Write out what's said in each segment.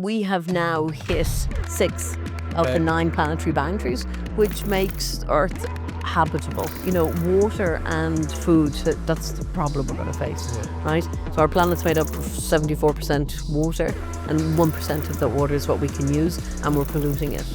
we have now hit 6 of the 9 planetary boundaries, which makes Earth habitable. You know, water and food, that's the problem we're going to face, right? So our planet's made up of 74% water, and 1% of that water is what we can use, and we're polluting it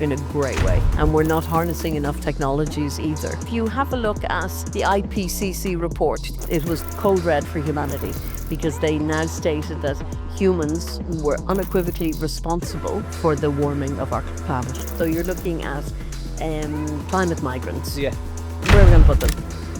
in a great way. And we're not harnessing enough technologies either. If you have a look at the IPCC report, it was code red for humanity, because they now stated that humans were unequivocally responsible for the warming of our planet. So you're looking at climate migrants. Yeah. Where are we going to put them?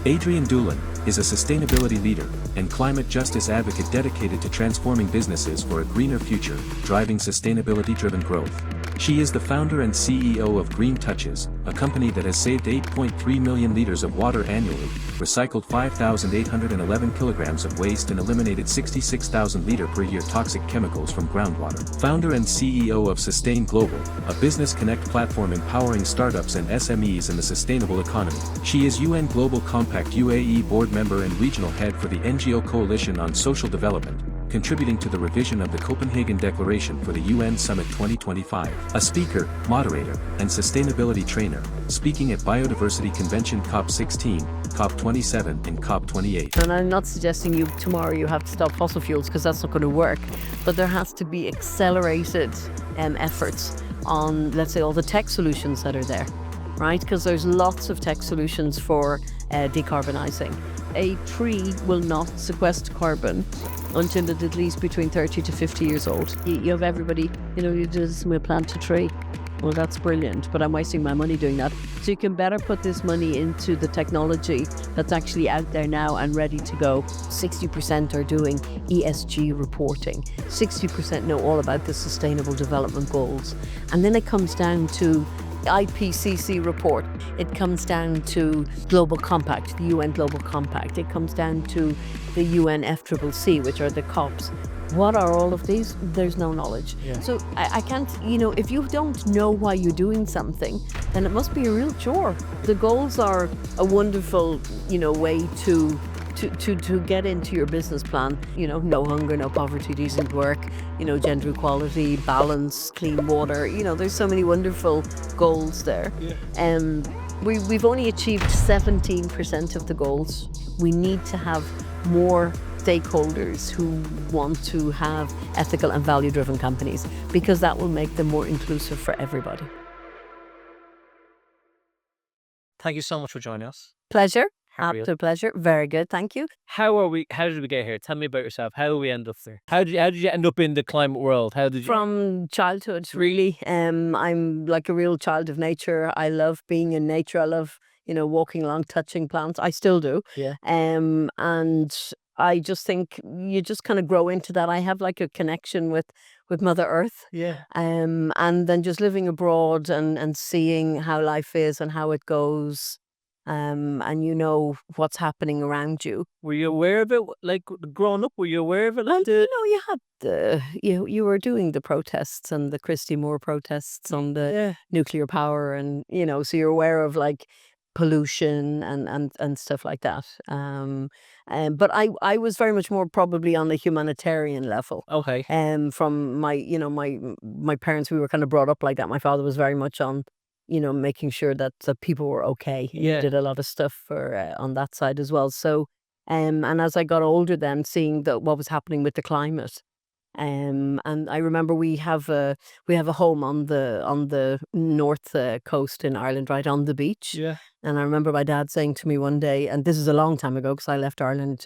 Adrienne Doolan is a sustainability leader and climate justice advocate dedicated to transforming businesses for a greener future, driving sustainability-driven growth. She is the founder and CEO of Green Touches, a company that has saved 8.3 million liters of water annually, recycled 5,811 kilograms of waste and eliminated 66,000 liter per year toxic chemicals from groundwater. Founder and CEO of Sustain Global, a business connect platform empowering startups and SMEs in the sustainable economy. She is UN Global Compact UAE board member and regional head for the NGO Coalition on Social Development, contributing to the revision of the Copenhagen Declaration for the UN Summit 2025. A speaker, moderator, and sustainability trainer, speaking at Biodiversity Convention COP16, COP27, and COP28. And I'm not suggesting tomorrow you have to stop fossil fuels, because that's not going to work. But there has to be accelerated efforts on, let's say, all the tech solutions that are there, right? Because there's lots of tech solutions for decarbonising. A tree will not sequester carbon until it's at least between 30 to 50 years old. You have everybody, you do this and we'll plant a tree. Well, that's brilliant, but I'm wasting my money doing that. So you can better put this money into the technology that's actually out there now and ready to go. 60% are doing ESG reporting. 60% know all about the Sustainable Development Goals. And then it comes down to IPCC report. It comes down to Global Compact, the UN Global Compact. It comes down to the UN FCCC, which are the COPs. What are all of these? There's no knowledge. Yeah. So I can't, if you don't know why you're doing something, then it must be a real chore. The goals are a wonderful, way to get into your business plan, no hunger, no poverty, decent work, gender equality, balance, clean water, there's so many wonderful goals there. Yeah. We've only achieved 17% of the goals. We need to have more stakeholders who want to have ethical and value-driven companies, because that will make them more inclusive for everybody. Thank you so much for joining us. Pleasure. Absolute pleasure. Very good. Thank you. How did we get here? Tell me about yourself. How did we end up there? How did you end up in the climate world? From childhood, really. I'm like a real child of nature. I love being in nature. I love, walking along, touching plants. I still do. Yeah. And I just think you just kind of grow into that. I have like a connection with Mother Earth. Yeah. And then just living abroad and seeing how life is and how it goes. And what's happening around you. Were you aware of it? Like growing up, were you aware of it? You had you were doing the protests and the Christy Moore protests on the nuclear power, and so you're aware of like pollution and stuff like that. But I was very much more probably on the humanitarian level. Okay. From my my parents, we were kind of brought up like that. My father was very much on making sure that people were okay. Yeah. He did a lot of stuff for on that side as well. So, and as I got older, then seeing what was happening with the climate, and I remember we have a home on the north coast in Ireland, right on the beach. Yeah. And I remember my dad saying to me one day, and this is a long time ago because I left Ireland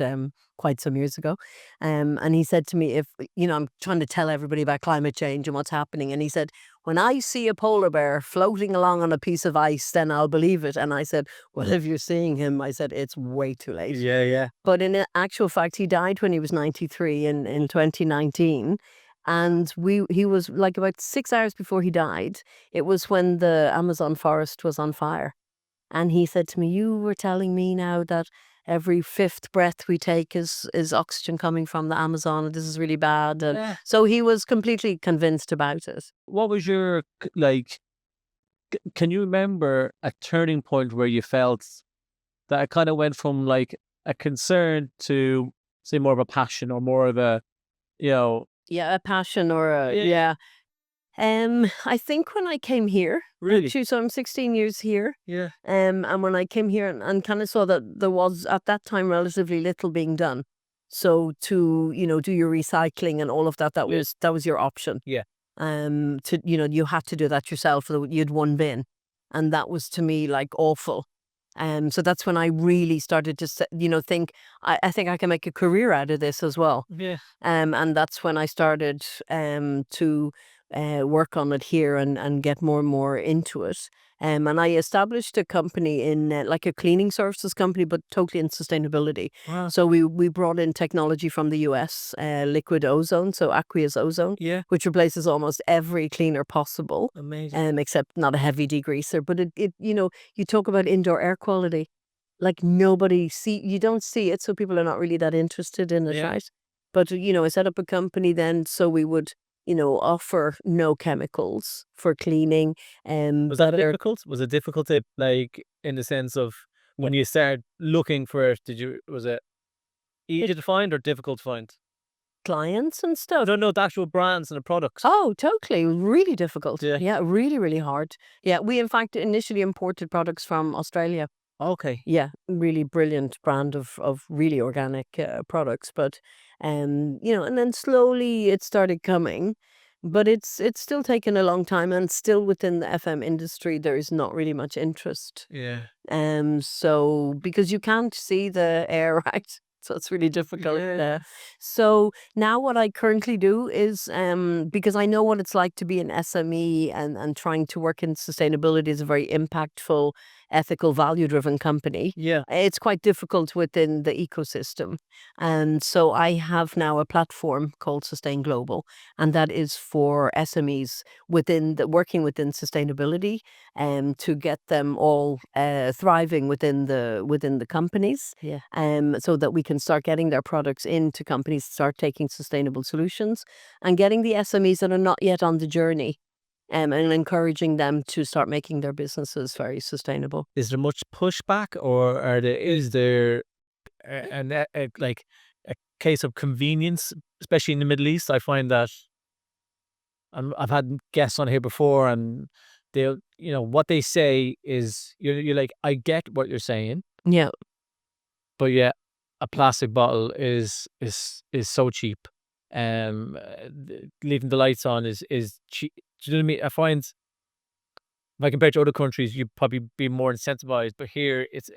quite some years ago, and he said to me, if I'm trying to tell everybody about climate change and what's happening, and he said, when I see a polar bear floating along on a piece of ice, then I'll believe it. And I said, well, if you're seeing him, I said, it's way too late. Yeah. But in actual fact, he died when he was 93 in 2019. And he was like about 6 hours before he died. It was when the Amazon forest was on fire. And he said to me, you were telling me now that every fifth breath we take is oxygen coming from the Amazon, and this is really bad. And so he was completely convinced about it. What was your, can you remember a turning point where you felt that it kind of went from like a concern to, say, more of a passion or more of a, Yeah, a passion or a Yeah. yeah. I think when I came here, Really? actually, so I'm 16 years here. Yeah. And when I came here and kind of saw that there was at that time relatively little being done. So to, do your recycling and all of that, Yeah. that was your option. Yeah. To, you had to do that yourself. You'd one bin. And that was to me like awful. So that's when I really started to, think, I think I can make a career out of this as well. Yeah. And that's when I started to work on it here and get more and more into it. And I established a company in like a cleaning services company, but totally in sustainability. Wow. So we brought in technology from the US, liquid ozone, so aqueous ozone, Yeah. which replaces almost every cleaner possible, Amazing. except not a heavy degreaser. But it you talk about indoor air quality, like you don't see it, so people are not really that interested in it, Yeah. right? But I set up a company then, so we would offer no chemicals for cleaning. Was that difficult? Was it difficult to, like, in the sense of when you started looking for it, was it easy to find or difficult to find? Clients and stuff? No, the actual brands and the products. Oh, totally. Really difficult. Yeah. Yeah, really, really hard. Yeah, we in fact initially imported products from Australia. Okay. Yeah, really brilliant brand of really organic products. But, and then slowly it started coming. But it's still taken a long time, and still within the FM industry, there is not really much interest. Yeah. So because you can't see the air, right? So it's really difficult. Yeah. So now what I currently do is, because I know what it's like to be an SME and trying to work in sustainability is a very impactful, ethical, value-driven company. Yeah. It's quite difficult within the ecosystem. And so I have now a platform called Sustain Global, and that is for SMEs working within sustainability, to get them all thriving within the companies. Yeah. So that we can start getting their products into companies, start taking sustainable solutions, and getting the SMEs that are not yet on the journey, and encouraging them to start making their businesses very sustainable. Is there much pushback, or is there like a case of convenience, especially in the Middle East? I find that I've had guests on here before, and they'll, what they say is, you're like, I get what you're saying, Yeah. but yeah, a plastic bottle is so cheap. Leaving the lights on is cheap. Do you know what I mean? I find, if I compare to other countries, you'd probably be more incentivized, but here it's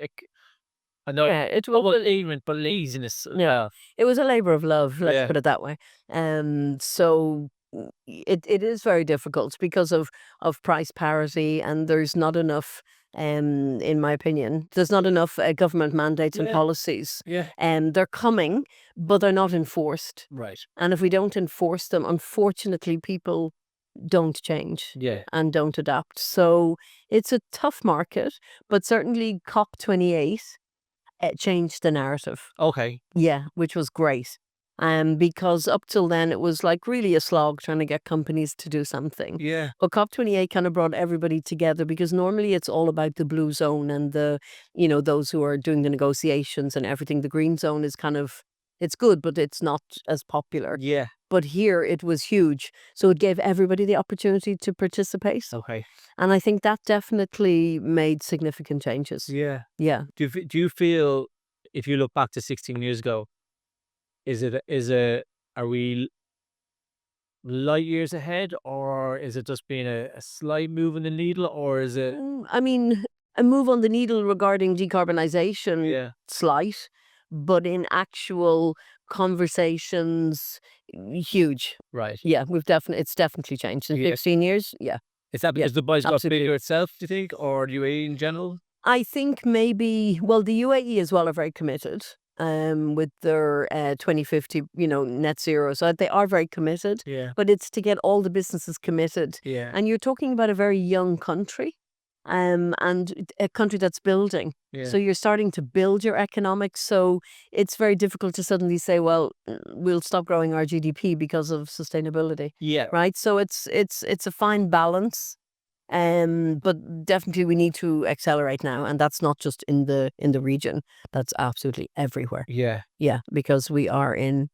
I know, Yeah, it will. ignorant, but laziness. Yeah, it was a labor of love, let's Yeah. put it that way. So it is very difficult because of price parity, and there's not enough, in my opinion, there's not enough government mandates and Yeah. policies. Yeah. And they're coming, but they're not enforced. Right. And if we don't enforce them, unfortunately, people don't change Yeah. and don't adapt. So it's a tough market, but certainly COP28 changed the narrative. Okay. Yeah, which was great. Because up till then it was like really a slog trying to get companies to do something. Yeah. But COP28 kind of brought everybody together, because normally it's all about the blue zone and those who are doing the negotiations and everything. The green zone is it's good, but it's not as popular. Yeah. But here it was huge. So it gave everybody the opportunity to participate. Okay. And I think that definitely made significant changes. Yeah. Yeah. Do you feel, if you look back to 16 years ago, are we light years ahead, or is it just being a slight move in the needle, or is it? I mean, a move on the needle regarding decarbonization, Yeah. slight, but in actual conversations, huge. Right. Yeah, it's definitely changed in Yeah. 16 years. Yeah. Is that Yeah, because Dubai's got absolutely. bigger itself, do you think, or the UAE in general? I think maybe, well, the UAE as well are very committed with their 2050, net zero. So they are very committed, Yeah. but it's to get all the businesses committed. Yeah. And you're talking about a very young country, and a country that's building. Yeah. So you're starting to build your economics. So it's very difficult to suddenly say, well, we'll stop growing our GDP because of sustainability, Yeah. right? So it's a fine balance. But definitely we need to accelerate now, and that's not just in the region. That's absolutely everywhere. Yeah. Yeah, because we are in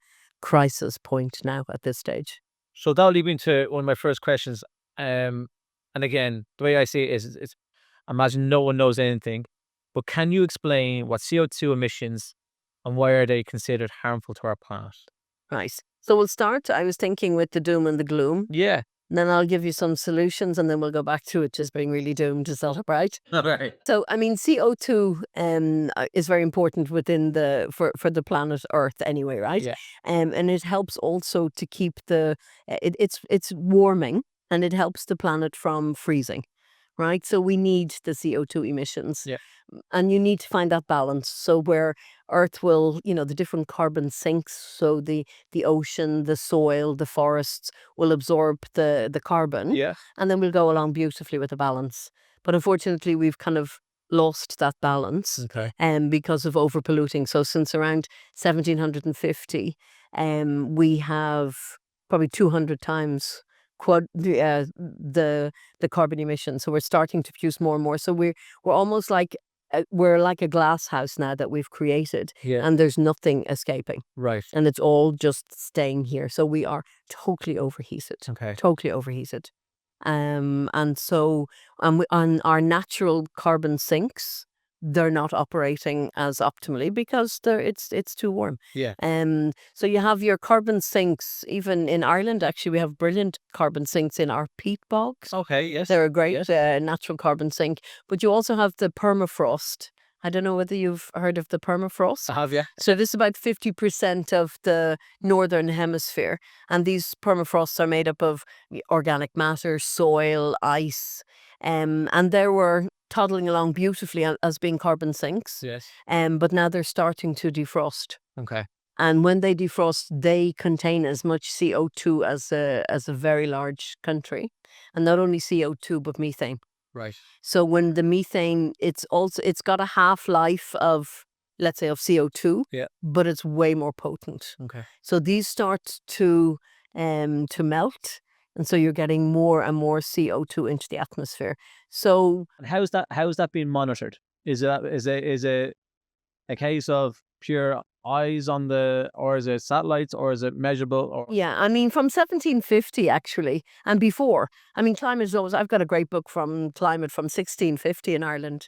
crisis point now at this stage. So that'll lead me to one of my first questions. And again, the way I see it is, it's imagine no one knows anything, but can you explain what CO2 emissions and why are they considered harmful to our planet? Right. So we'll start, I was thinking, with the doom and the gloom. Yeah. Then I'll give you some solutions and then we'll go back to it just being really doomed. Is that right? All right. So, I mean, CO2 is very important within for the planet Earth anyway, right? Yeah. And it helps also to keep it's warming and it helps the planet from freezing, right? So we need the CO2 emissions. Yeah. And you need to find that balance. So where Earth will, the different carbon sinks, so the ocean, the soil, the forests will absorb the carbon. Yeah. And then we'll go along beautifully with a balance. But unfortunately, we've kind of lost that balance Okay. because of overpolluting. So since around 1750, we have probably 200 times the carbon emissions. So we're starting to produce more and more. So we're almost like we're like a glass house now that we've created, Yeah. and there's nothing escaping, Right. and it's all just staying here. So we are totally overheated. Okay. Totally overheated. And so on our natural carbon sinks, they're not operating as optimally because it's too warm. Yeah. So you have your carbon sinks. Even in Ireland, actually, we have brilliant carbon sinks in our peat bogs. Okay. Yes. They're a great Yes. natural carbon sink. But you also have the permafrost. I don't know whether you've heard of the permafrost. I have, yeah. So this is about 50% of the northern hemisphere. And these permafrosts are made up of organic matter, soil, ice. And they were toddling along beautifully as being carbon sinks. Yes. But now they're starting to defrost. Okay. And when they defrost, they contain as much CO2 as a very large country. And not only CO2, but methane. Right. So when the methane, it's got a half-life of, let's say, of CO2, Yeah. but it's way more potent. Okay. So these start to melt, and so you're getting more and more CO2 into the atmosphere. So And how's that being monitored? Is it a case of pure eyes on or is it satellites, or is it measurable? Or yeah, I mean, from 1750 actually, and before. I mean, climate is always. I've got a great book from climate from 1650 in Ireland.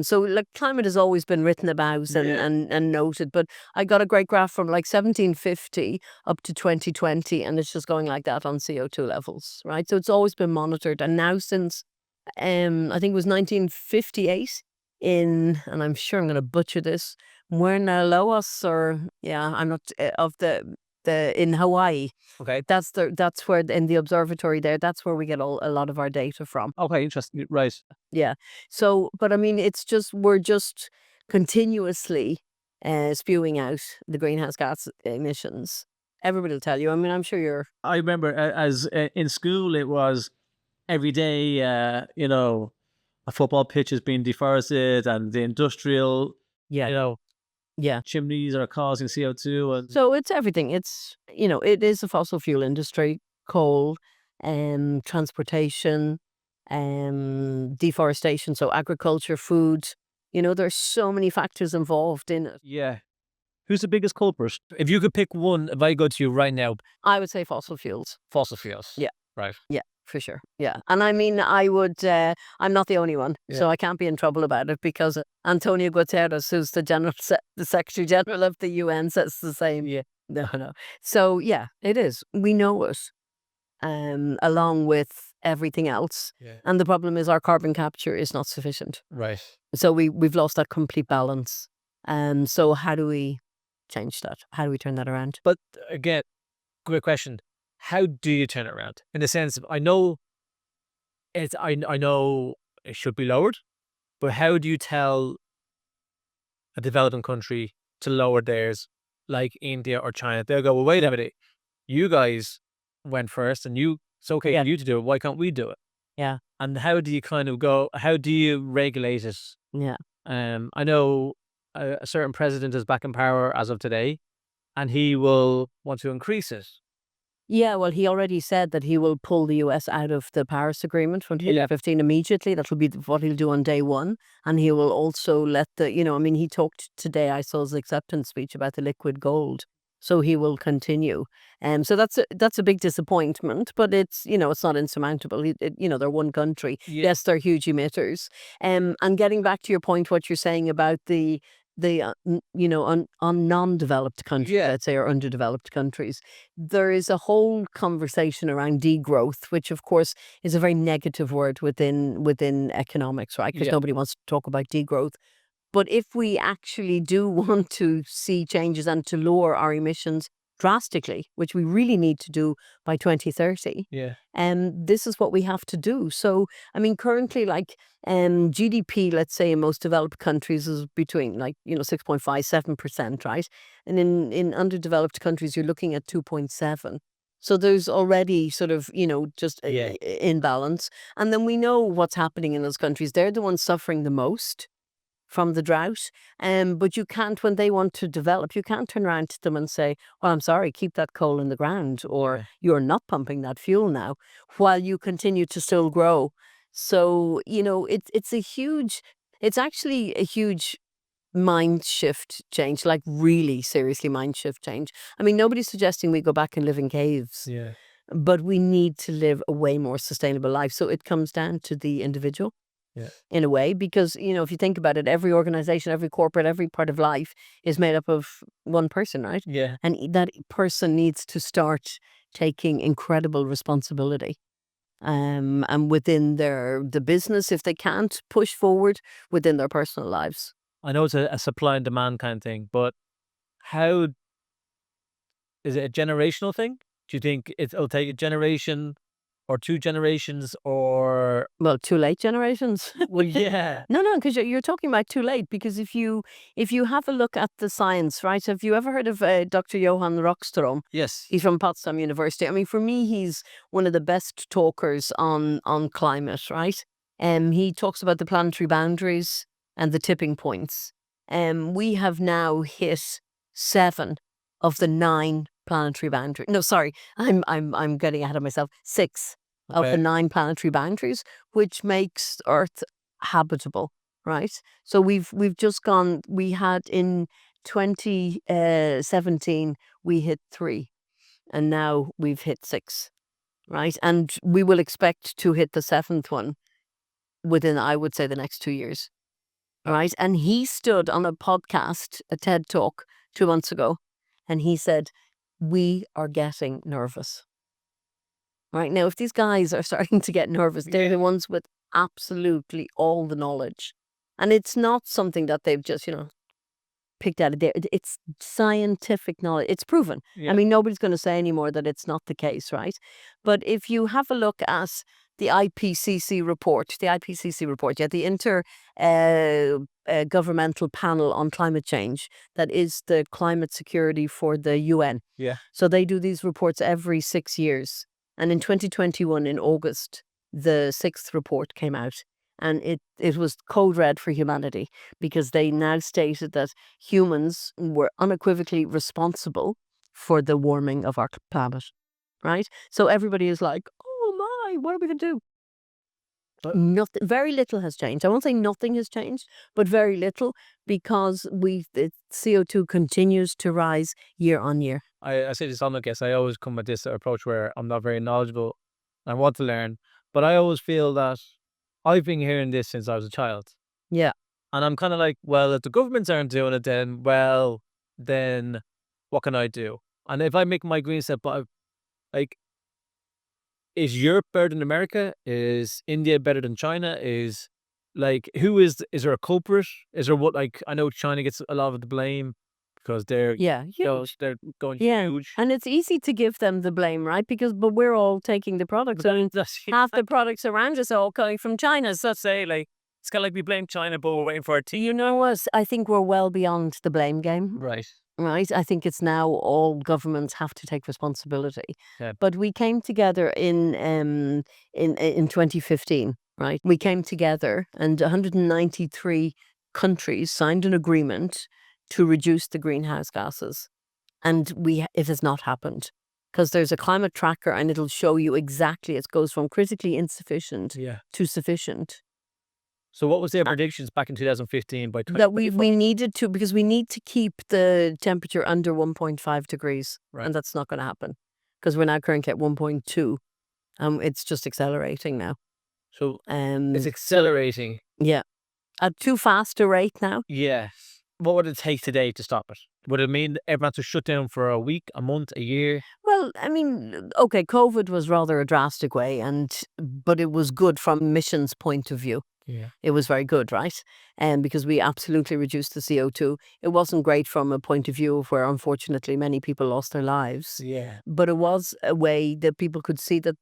So like climate has always been written about and noted, but I got a great graph from like 1750 up to 2020, and it's just going like that on CO2 levels, right? So it's always been monitored, and now since I think it was 1958 and I'm sure I'm going to butcher this, Muerna Loas, I'm not of the in Hawaii. okay. That's where in the observatory there. That's where we get a lot of our data from. Okay. Interesting. Right. Yeah. So, but I mean, we're just continuously spewing out the greenhouse gas emissions. Everybody will tell you. I mean, I'm sure you're. I remember as in school, it was every day. A football pitch is being deforested, and the industrial, Yeah. Yeah. chimneys are causing CO2, and So it's everything. It's, it is a fossil fuel industry, coal, transportation, deforestation, so agriculture, food. There's so many factors involved in it. yeah. Who's the biggest culprit? If you could pick one, if I go to you right now, I would say fossil fuels. fossil fuels. Yeah. Right. Yeah, for sure. Yeah. And I mean, I would, I'm not the only one, so I can't be in trouble about it because Antonio Guterres, who's the Secretary General of the UN, says the same. Yeah. No. So yeah, it is. We know it, along with everything else. Yeah. And the problem is our carbon capture is not sufficient. Right. So we've lost that complete balance. So how do we change that? How do we turn that around? But again, great question. How do you turn it around? In the sense of, I know I know it should be lowered, but how do you tell a developing country to lower theirs, like India or China? They'll go, well, wait a minute, you guys went first, and it's okay for you to do it. Why can't we do it? Yeah. And how do you kind of go? How do you regulate it? Yeah. I know a certain president is back in power as of today, and he will want to increase it. Yeah, well, he already said that he will pull the US out of the Paris Agreement from 2015 immediately. That'll be what he'll do on day one. And he will also let he talked today, I saw his acceptance speech about the liquid gold. so he will continue. So that's a big disappointment, but it's it's not insurmountable. They're one country. Yeah. Yes, they're huge emitters. And getting back to your point, what you're saying about the on non-developed countries, Yeah. let's say, or underdeveloped countries, there is a whole conversation around degrowth, which of course is a very negative word within economics, right? Because Yeah. nobody wants to talk about degrowth. But if we actually do want to see changes and to lower our emissions drastically, which we really need to do by 2030, Yeah. this is what we have to do. So, I mean, currently, like GDP, let's say in most developed countries is between 6.5, 7%, right? And in underdeveloped countries, you're looking at 2.7. So there's already sort of, just Yeah. imbalance. And then we know what's happening in those countries. They're the ones suffering the most from the drought. But you can't, when they want to develop, you can't turn around to them and say, well, I'm sorry, keep that coal in the ground, or Yeah. you're not pumping that fuel now, while you continue to still grow. So, it's actually a huge mind shift change, like really seriously mind shift change. I mean, nobody's suggesting we go back and live in caves, Yeah. but we need to live a way more sustainable life. So it comes down to the individual. Yeah. In a way, because if you think about it, every organization, every corporate, every part of life is made up of one person, right? Yeah. And that person needs to start taking incredible responsibility. And within the business, if they can't push forward, within their personal lives. I know it's a supply and demand kind of thing, but how is it a generational thing? Do you think it'll take a generation or 2 generations or Well, too late generations. well, yeah. No, because you're talking about too late. Because if you have a look at the science, right? Have you ever heard of Dr. Johan Rockström? Yes. He's from Potsdam University. I mean, for me, he's one of the best talkers on climate, right? He talks about the planetary boundaries and the tipping points. We have now hit 7 of the 9 planetary boundaries. No, sorry, I'm getting ahead of myself. 6 of the Okay. 9 planetary boundaries, which makes Earth habitable, right? So we've just gone. We had in 2017 we hit 3, and now we've hit 6, right? And we will expect to hit the 7th one within, I would say, the next 2 years, right? And he stood on a podcast, a TED Talk 2 months ago, and he said, "We are getting nervous." Right now, if these guys are starting to get nervous, they're the ones with absolutely all the knowledge. And it's not something that they've just, picked out of there. It's scientific knowledge. It's proven. Yeah. I mean, nobody's going to say anymore that it's not the case, right? But if you have a look at the IPCC report, the Governmental Panel on Climate Change, that is the climate security for the UN. Yeah. So they do these reports every 6 years. And in 2021, in August, the 6th report came out. And it was code red for humanity, because they now stated that humans were unequivocally responsible for the warming of our planet, right? So everybody is like, oh my, what are we going to do? But- Nothing, very little has changed. I won't say nothing has changed, but very little, because the CO2 continues to rise year on year. I say this on the guess. I always come with this approach where I'm not very knowledgeable. I want to learn, but I always feel that I've been hearing this since I was a child. Yeah. And I'm kind of like, well, if the governments aren't doing it, then what can I do? And if I make my green step, like, is Europe better than America? Is India better than China? Is there a culprit? Is there I know China gets a lot of the blame because they're huge. they're going Yeah, huge. and it's easy to give them the blame, right? But we're all taking the products. I mean, half the products around us are all coming from China. So let's say it's kind of like we blame China, but we're waiting for our tea. you know what? I think we're well beyond the blame game, Right. right? I think it's now all governments have to take responsibility. Yeah. But we came together in 2015, right? We came together, and 193 countries signed an agreement to reduce the greenhouse gases. And it has not happened, because there's a climate tracker, and it'll show you exactly. It goes from critically insufficient Yeah. to sufficient. So what was their predictions back in 2015 by That we 2025? needed to, because we need to keep the temperature under 1.5 degrees, Right. and that's not going to happen because we're now currently at 1.2. It's just accelerating now. So it's So accelerating. yeah, at too fast a rate now. Yes. What would it take today to stop it? Would it mean everyone has to shut down for a week, a month, a year? Well, I mean, okay, COVID was rather a drastic way, but it was good from emissions point of view. Yeah. It was very good, right? And because we absolutely reduced the CO2. It wasn't great from a point of view of where, unfortunately, many people lost their lives. Yeah. But it was a way that people could see that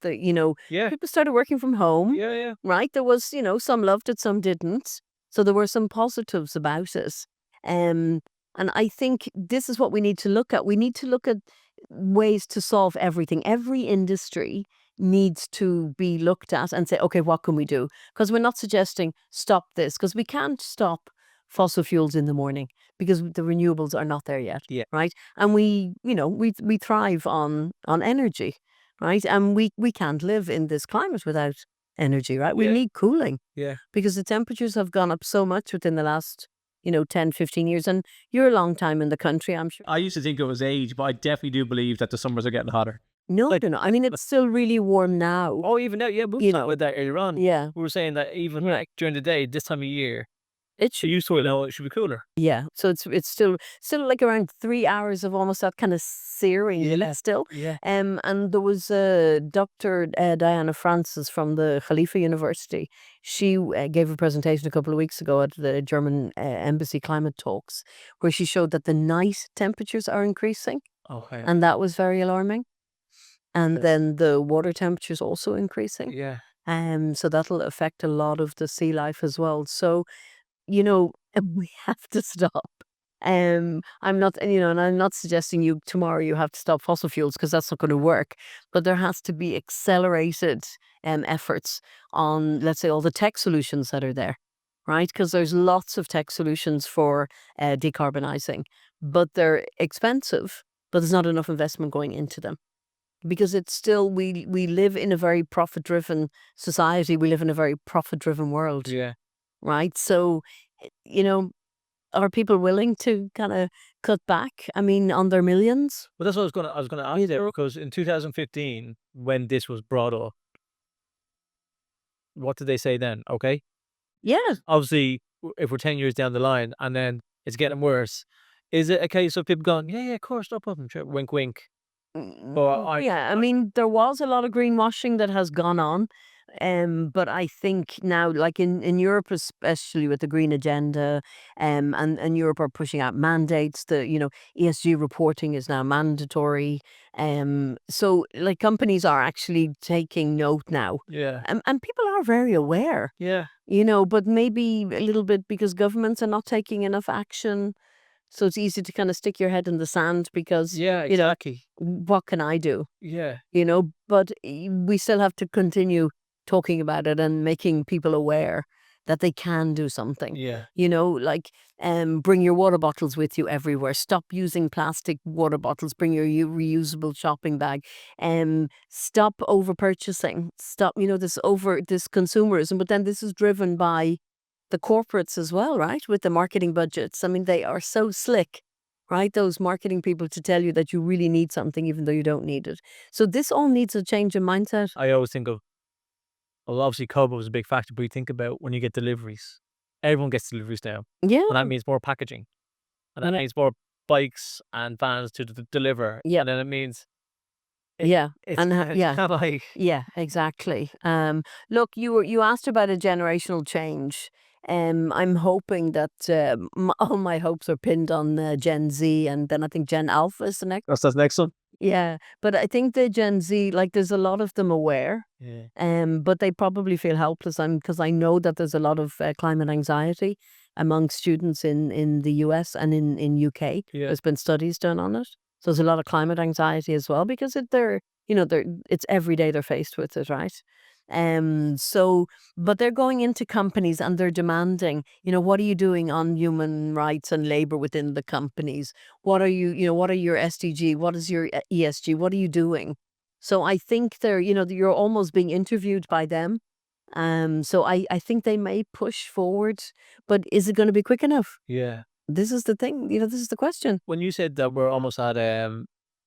Yeah. people started working from home, Yeah. Yeah. right? There was, some loved it, some didn't. So there were some positives about it. And I think this is what we need to look at. We need to look at ways to solve everything. Every industry needs to be looked at and say, okay, what can we do? Because we're not suggesting stop this, because we can't stop fossil fuels in the morning because the renewables are not there yet, Yeah. right? And we thrive on energy, right? And we can't live in this climate without energy, right? We Yeah. need cooling Yeah. because the temperatures have gone up so much within the last 10, 15 years. And you're a long time in the country, I'm sure. I used to think it was age, but I definitely do believe that the summers are getting hotter. No, Like- no. I mean, it's still really warm now. Oh, even now, yeah, we You were talking know. about that earlier on. Yeah, We were saying that even Right. like during the day, this time of year, it so should. you sort of know it should be cooler. Yeah, so it's still like around 3 hours of almost that kind of searing Yeah. still. Yeah. And there was Dr. Diana Francis from the Khalifa University. She gave a presentation a couple of weeks ago at the German Embassy Climate Talks, where she showed that the night temperatures are increasing, Okay. and that was very alarming. And Yes. then the water temperatures also increasing. Yeah. So that'll affect a lot of the sea life as well. So, we have to stop. I'm not, and I'm not suggesting tomorrow you have to stop fossil fuels because that's not going to work. But there has to be accelerated efforts on, let's say, all the tech solutions that are there, right? Because there's lots of tech solutions for decarbonizing, but they're expensive, but there's not enough investment going into them. Because it's still, we live in a very profit-driven society. We live in a very profit-driven world, Yeah. right? So, are people willing to kind of cut back? I mean, on their millions? Well, that's what I was gonna ask there, because in 2015, when this was brought up, what did they say then? Okay, Yeah. obviously, if we're 10 years down the line and then it's getting worse, is it a case of people going, yeah, of course, no problem, sure, wink, wink. But I mean, there was a lot of greenwashing that has gone on. But I think now, like in Europe, especially with the green agenda, and Europe are pushing out mandates. ESG reporting is now mandatory. So like companies are actually taking note now. yeah, And people are very aware, yeah, but maybe a little bit because governments are not taking enough action. So it's easy to kind of stick your head in the sand because, yeah, exactly. what can I do? Yeah, But we still have to continue talking about it and making people aware that they can do something. yeah, Like bring your water bottles with you everywhere. Stop using plastic water bottles. Bring your reusable shopping bag. Stop over purchasing. Stop, this consumerism. But then this is driven by the corporates as well, right? With the marketing budgets. I mean, they are so slick, right? Those marketing people to tell you that you really need something even though you don't need it. So this all needs a change in mindset. I always think of, well, obviously, COVID was a big factor, but you think about when you get deliveries, everyone gets deliveries now, Yeah. and that means more packaging, and that And means more bikes and vans to deliver, Yeah. and then it means Yeah. it's And kind of like, Yeah, exactly. Look, you asked about a generational change. I'm hoping that all my hopes are pinned on Gen Z, and then I think Gen Alpha is the next. that's the next one. Yeah, but I think the Gen Z, like, there's a lot of them aware, Yeah, but they probably feel helpless. Because I know that there's a lot of climate anxiety among students in the US and in UK. yeah, There's been studies done on it. So there's a lot of climate anxiety as well because it's every day they're faced with it, right? But they're going into companies and they're demanding, what are you doing on human rights and labor within the companies? What are what are your SDG? What is your ESG? What are you doing? So I think you're almost being interviewed by them. So I think they may push forward, but is it going to be quick enough? Yeah. This is the thing, this is the question. When you said that we're almost at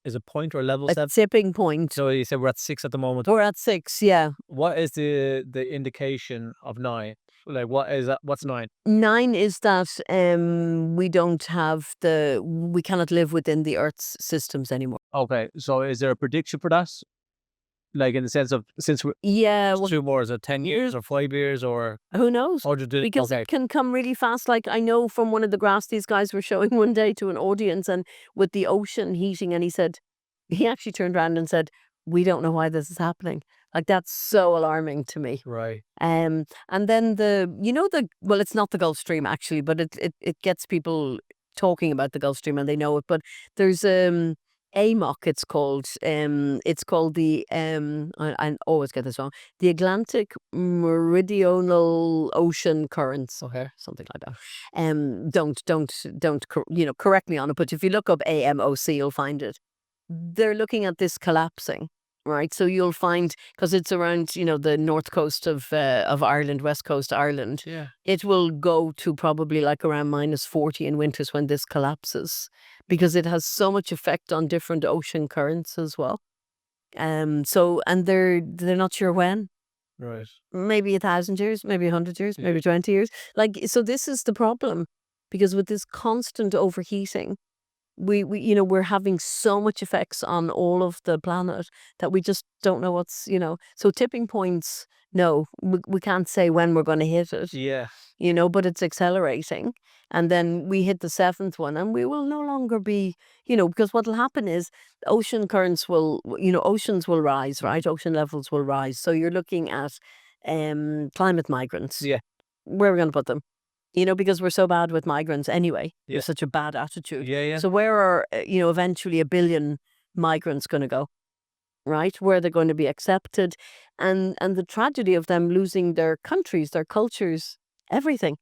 is it point or level A 7? tipping point. So you said we're at 6 at the moment. We're at 6, yeah. What is the indication of 9? Like what is that? What's 9? 9 is that we cannot live within the Earth's systems anymore. Okay, so is there a prediction for that? Like in the sense of since we're Yeah, well, 2 more, is it 10 years or 5 years or who knows? Because okay. it can come really fast. Like I know from one of the graphs these guys were showing one day to an audience, and with the ocean heating, and he actually turned around and said, "We don't know why this is happening." Like that's so alarming to me. Right. And then well, it's not the Gulf Stream actually, but it gets people talking about the Gulf Stream and they know it. But there's AMOC, it's called. It's called the I always get this wrong. The Atlantic Meridional Ocean Currents, Okay. something like that. Don't correct me on it, but if you look up AMOC, you'll find it. They're looking at this collapsing, right? So you'll find, because it's around the north coast of Ireland, west coast Ireland. Yeah. It will go to probably like around -40 in winters when this collapses, because it has so much effect on different ocean currents as well. So and they're not sure when. Right. Maybe 1,000 years, maybe 100 years, Yeah. maybe 20 years. Like, so this is the problem, because with this constant overheating, we're having so much effects on all of the planet that we just don't know so tipping points, no, we can't say when we're going to hit it, Yeah. but it's accelerating, and then we hit the 7th one and we will no longer be, because what'll happen is oceans will rise, right? Ocean levels will rise, so you're looking at climate migrants. Yeah. Where are we going to put them? Because we're so bad with migrants anyway. Yeah. There's such a bad attitude. Yeah, yeah. So where are, eventually 1 billion migrants going to go, right? Where they're going to be accepted, and the tragedy of them losing their countries, their cultures, everything,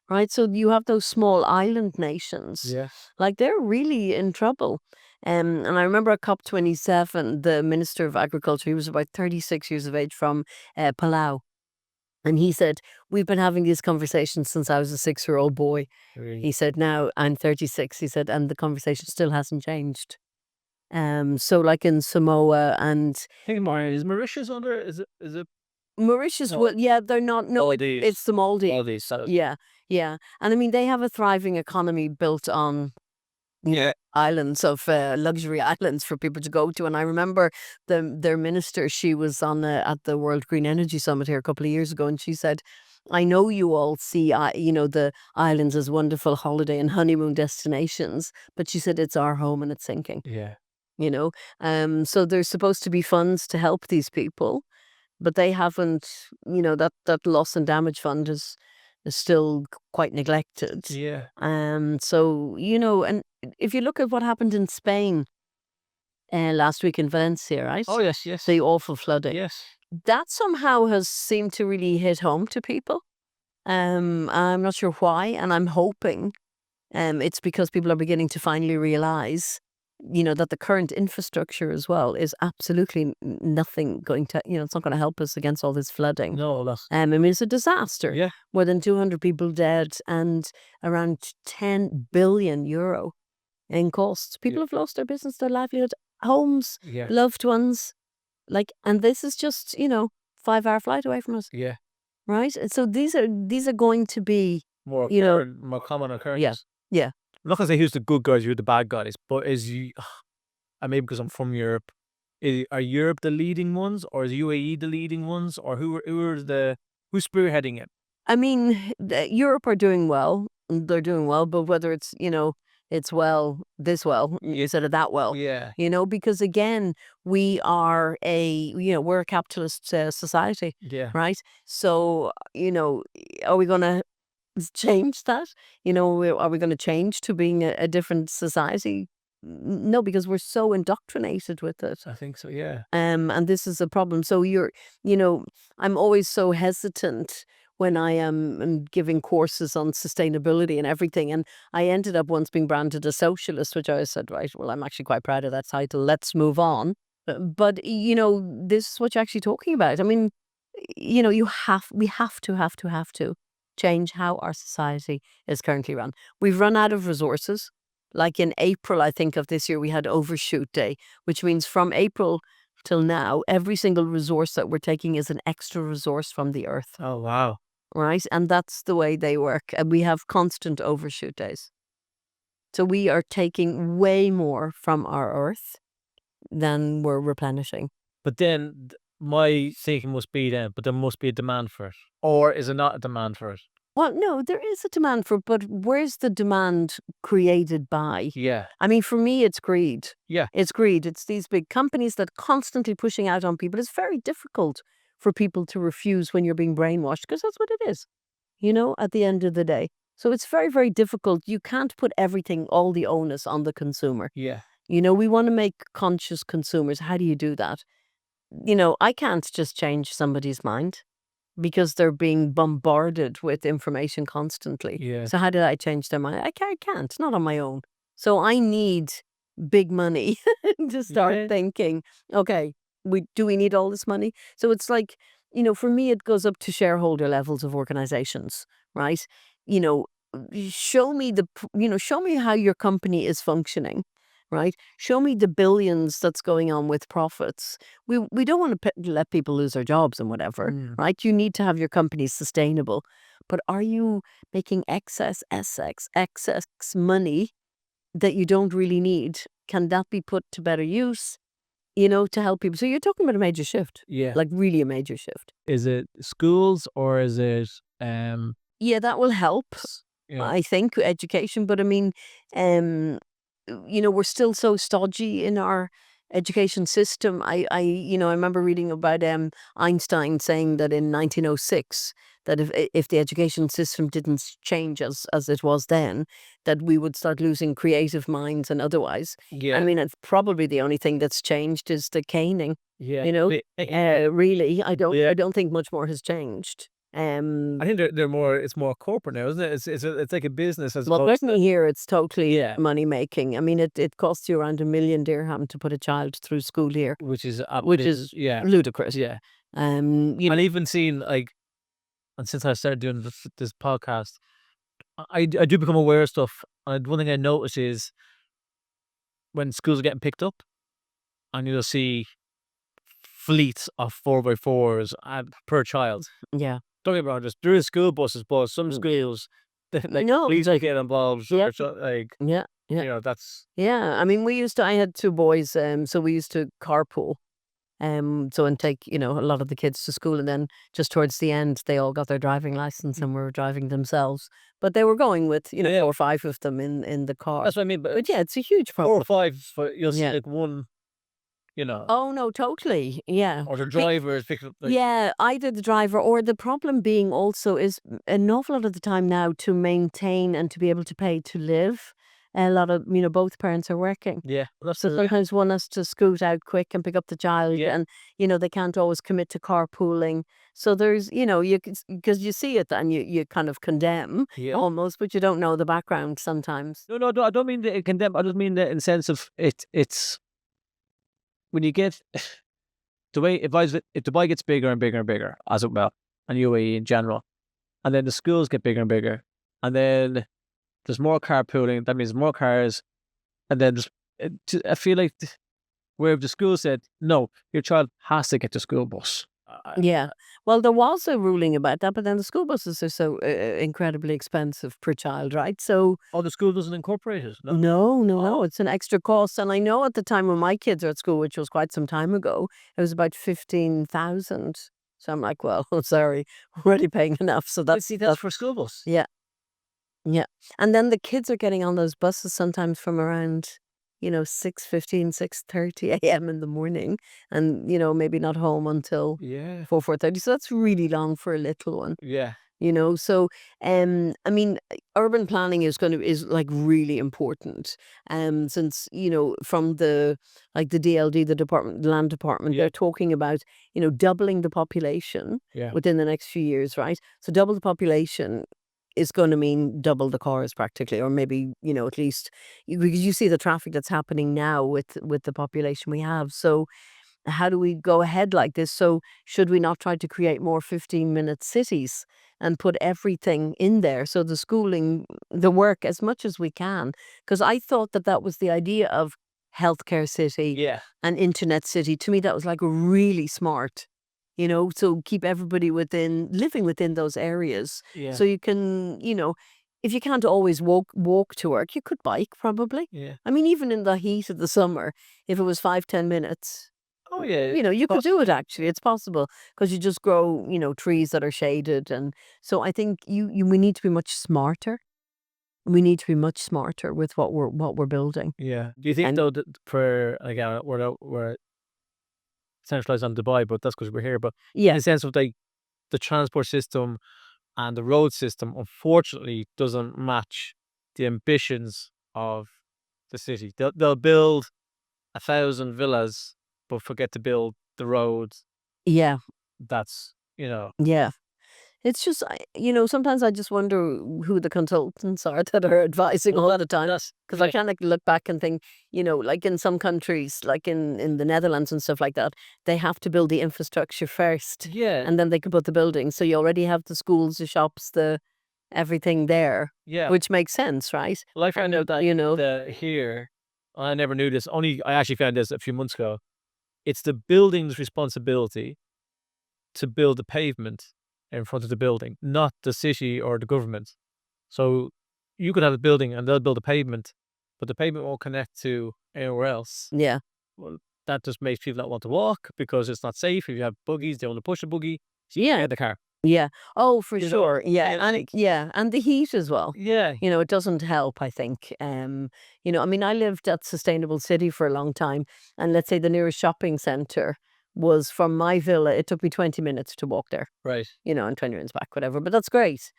right? So you have those small island nations, Yeah. like they're really in trouble. And I remember at COP27, the Minister of Agriculture, he was about 36 years of age, from Palau. And he said, "We've been having these conversations since I was a 6-year-old boy." Really. He said, "Now I'm 36." He said, "And the conversation still hasn't changed." So like in Samoa and I think is Mauritius under? Is it? Mauritius, No. well, yeah, they're not. No, Maldives. it's the Maldives. Maldives. So, Yeah, yeah. And I mean, they have a thriving economy built on yeah. islands of luxury islands for people to go to. And I remember their minister, she was on at the World Green Energy Summit here a couple of years ago, and she said, "I know you all see the islands as wonderful holiday and honeymoon destinations, but," she said, "it's our home and it's sinking." Yeah. So there's supposed to be funds to help these people, but they haven't. That loss and damage fund is still quite neglected. Yeah. So and if you look at what happened in Spain last week in Valencia, right? Oh yes, yes. The awful flooding. Yes. That somehow has seemed to really hit home to people. I'm not sure why, and I'm hoping it's because people are beginning to finally realize, that the current infrastructure as well is absolutely nothing going to, it's not going to help us against all this flooding. No, that's I mean, it's a disaster. yeah. More than 200 people dead and around 10 billion euro in costs. People have lost their business, their livelihood, homes, Yeah. loved ones. And this is just, 5-hour flight away from us, Yeah. right? And so these are going to be, More more common occurrence. yeah. I'm not gonna say who's the good guys, who the bad guys, but and maybe because I'm from Europe, are Europe the leading ones, or is UAE the leading ones, or who's spearheading it? I mean, Europe are doing well. They're doing well, but whether it's, it's this well, instead of that well, Yeah. because again, we're a capitalist society, Yeah. right? So, are we going to change that? Are we going to change to being a different society? No, because we're so indoctrinated with it. I think so. Yeah. And this is a problem. So I'm always so hesitant when I am giving courses on sustainability and everything. And I ended up once being branded a socialist, which I said, right, well, I'm actually quite proud of that title. Let's move on. But, this is what you're actually talking about. I mean, we have to change how our society is currently run. We've run out of resources. Like in April, I think, of this year, we had Overshoot Day, which means from April till now, every single resource that we're taking is an extra resource from the earth, Oh, wow. right? And that's the way they work. And we have constant overshoot days. So we are taking way more from our earth than we're replenishing. But then my thinking must be then, but there must be a demand for it. Or is it not a demand for it? Well, no, there is a demand for it, but where's the demand created by? Yeah. I mean, for me, it's greed. Yeah. It's greed. It's these big companies that constantly pushing out on people. It's very difficult for people to refuse when you're being brainwashed, because that's what it is, at the end of the day. So it's very, very difficult. You can't put everything, all the onus on the consumer. Yeah. We want to make conscious consumers. How do you do that? I can't just change somebody's mind because they're being bombarded with information constantly. Yeah. So how did I change their mind? I can't. It's not on my own. So I need big money to start Yeah. thinking, okay, do we need all this money? So it's like, for me, it goes up to shareholder levels of organizations, right? Show me show me how your company is functioning, right? Show me the billions that's going on with profits. We don't want to let people lose their jobs and whatever, right? You need to have your company sustainable. But are you making excess money that you don't really need? Can that be put to better use, to help people? So you're talking about a major shift. Yeah. Like really a major shift. Is it schools or is it Yeah, that will help. Yeah. I think education, but I mean, we're still so stodgy in our education system. I remember reading about Einstein saying that in 1906 that if the education system didn't change as it was then, that we would start losing creative minds and otherwise. Yeah. I mean, it's probably the only thing that's changed is the caning. Yeah. Really, I Yeah. don't think much more has changed. I think they're more. It's more corporate now, isn't it? It's like a business as Well, opposed certainly here it's totally Yeah. money making. I mean, it costs you around 1 million dirham to put a child through school here, which is which is ludicrous. yeah. Um, you And even seen like, and since I started doing this podcast, I do become aware of stuff. And one thing I notice is when schools are getting picked up, and you'll see fleets of 4x4s per child. yeah. Don't get me wrong, there is school buses, but some schools, like No, police get involved. Yeah. Like Yeah, yeah, that's yeah. I mean, I had 2 boys, so we used to carpool, so and take a lot of the kids to school, and then just towards the end, they all got their driving license and were driving themselves. But they were going with 4 or 5 of them in the car. that's what I mean. But yeah, it's a huge 4 or problem. 5, but you'll see Yeah. like one, Oh no, totally. Yeah. or the driver is picking up. Like, Yeah, either the driver or the problem being also is an awful lot of the time now to maintain and to be able to pay to live. A lot of, both parents are working. yeah, that's So sometimes one has to scoot out quick and pick up the child, Yeah. and they can't always commit to carpooling. So there's because you see it and you kind of condemn Yeah. almost, but you don't know the background sometimes. No, I don't mean that it condemn. I just mean that in the sense of it's when you get Dubai. If Dubai gets bigger and bigger and bigger, as it will, and UAE in general, and then the schools get bigger and bigger, and then there's more carpooling. That means more cars, and then I feel like where the school said no, your child has to get the school bus. Yeah. Well, there was a ruling about that, but then the school buses are so incredibly expensive per child, right? So Oh, the school doesn't incorporate it. No. no, it's an extra cost. And I know at the time when my kids were at school, which was quite some time ago, it was about 15,000. So I'm like, well, sorry, we're already paying enough. So That's for school bus. yeah, yeah. And then the kids are getting on those buses sometimes from around 6:15, 6:30 a.m. in the morning, and maybe not home until Yeah. 4:30. So that's really long for a little one. Yeah. So I mean, urban planning is like really important, since from the DLD, the land department, Yeah. they're talking about doubling the population Yeah. within the next few years, right? So double the population is going to mean double the cars practically, or maybe at least because you see the traffic that's happening now with the population we have. So how do we go ahead like this? So should we not try to create more 15-minute cities and put everything in there? So the schooling, the work, as much as we can. Because I thought that that was the idea of healthcare city Yeah. and internet city. To me, that was like really smart, so keep everybody living within those areas. Yeah. So you can, if you can't always walk to work, you could bike probably. Yeah. I mean, even in the heat of the summer, if it was 5-10 minutes, Oh yeah. you could do it actually. It's possible because you just grow, trees that are shaded. And so I think we need to be much smarter. We need to be much smarter with what we're building. Yeah. Do you think And- though that for again we're centralized on Dubai, but that's because we're here. But in Yeah. the sense of like the transport system and the road system, unfortunately, doesn't match the ambitions of the city. They'll build 1,000 villas, but forget to build the roads. Yeah. That's Yeah. It's just, sometimes I just wonder who the consultants are that are advising all the time. Because I kind of look back and think, like in some countries, like in the Netherlands and stuff like that, they have to build the infrastructure first. Yeah. And then they can put the buildings. So you already have the schools, the shops, everything there. Yeah. Which makes sense, right? Well, I found out that here, I never knew this. I actually found this a few months ago. It's the building's responsibility to build the pavement in front of the building, not the city or the government. So you could have a building and they'll build a pavement, but the pavement won't connect to anywhere else. Yeah. Well, that just makes people not want to walk because it's not safe. If you have buggies, they want to push a buggy. Yeah. Get in the car. Yeah. Oh, for You know, sure. Yeah. and And the heat as well. Yeah. It doesn't help, I think. I mean, I lived at Sustainable City for a long time, and let's say the nearest shopping center was from my villa. It took me 20 minutes to walk there, Right. and 20 minutes back, whatever. But that's great.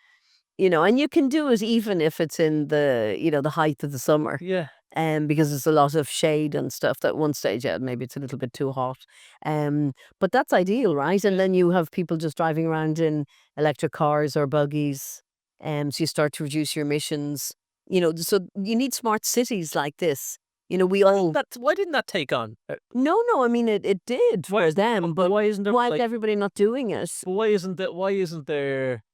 And you can do it even if it's in the height of the summer. Yeah. Because there's a lot of shade and stuff. That one stage, maybe it's a little bit too hot. But that's ideal, right? And then you have people just driving around in electric cars or buggies. So you start to reduce your emissions. So you need smart cities like this. We all. Why didn't that take on? No, I mean it did for them, but why isn't there why is like, everybody not doing it? but why isn't there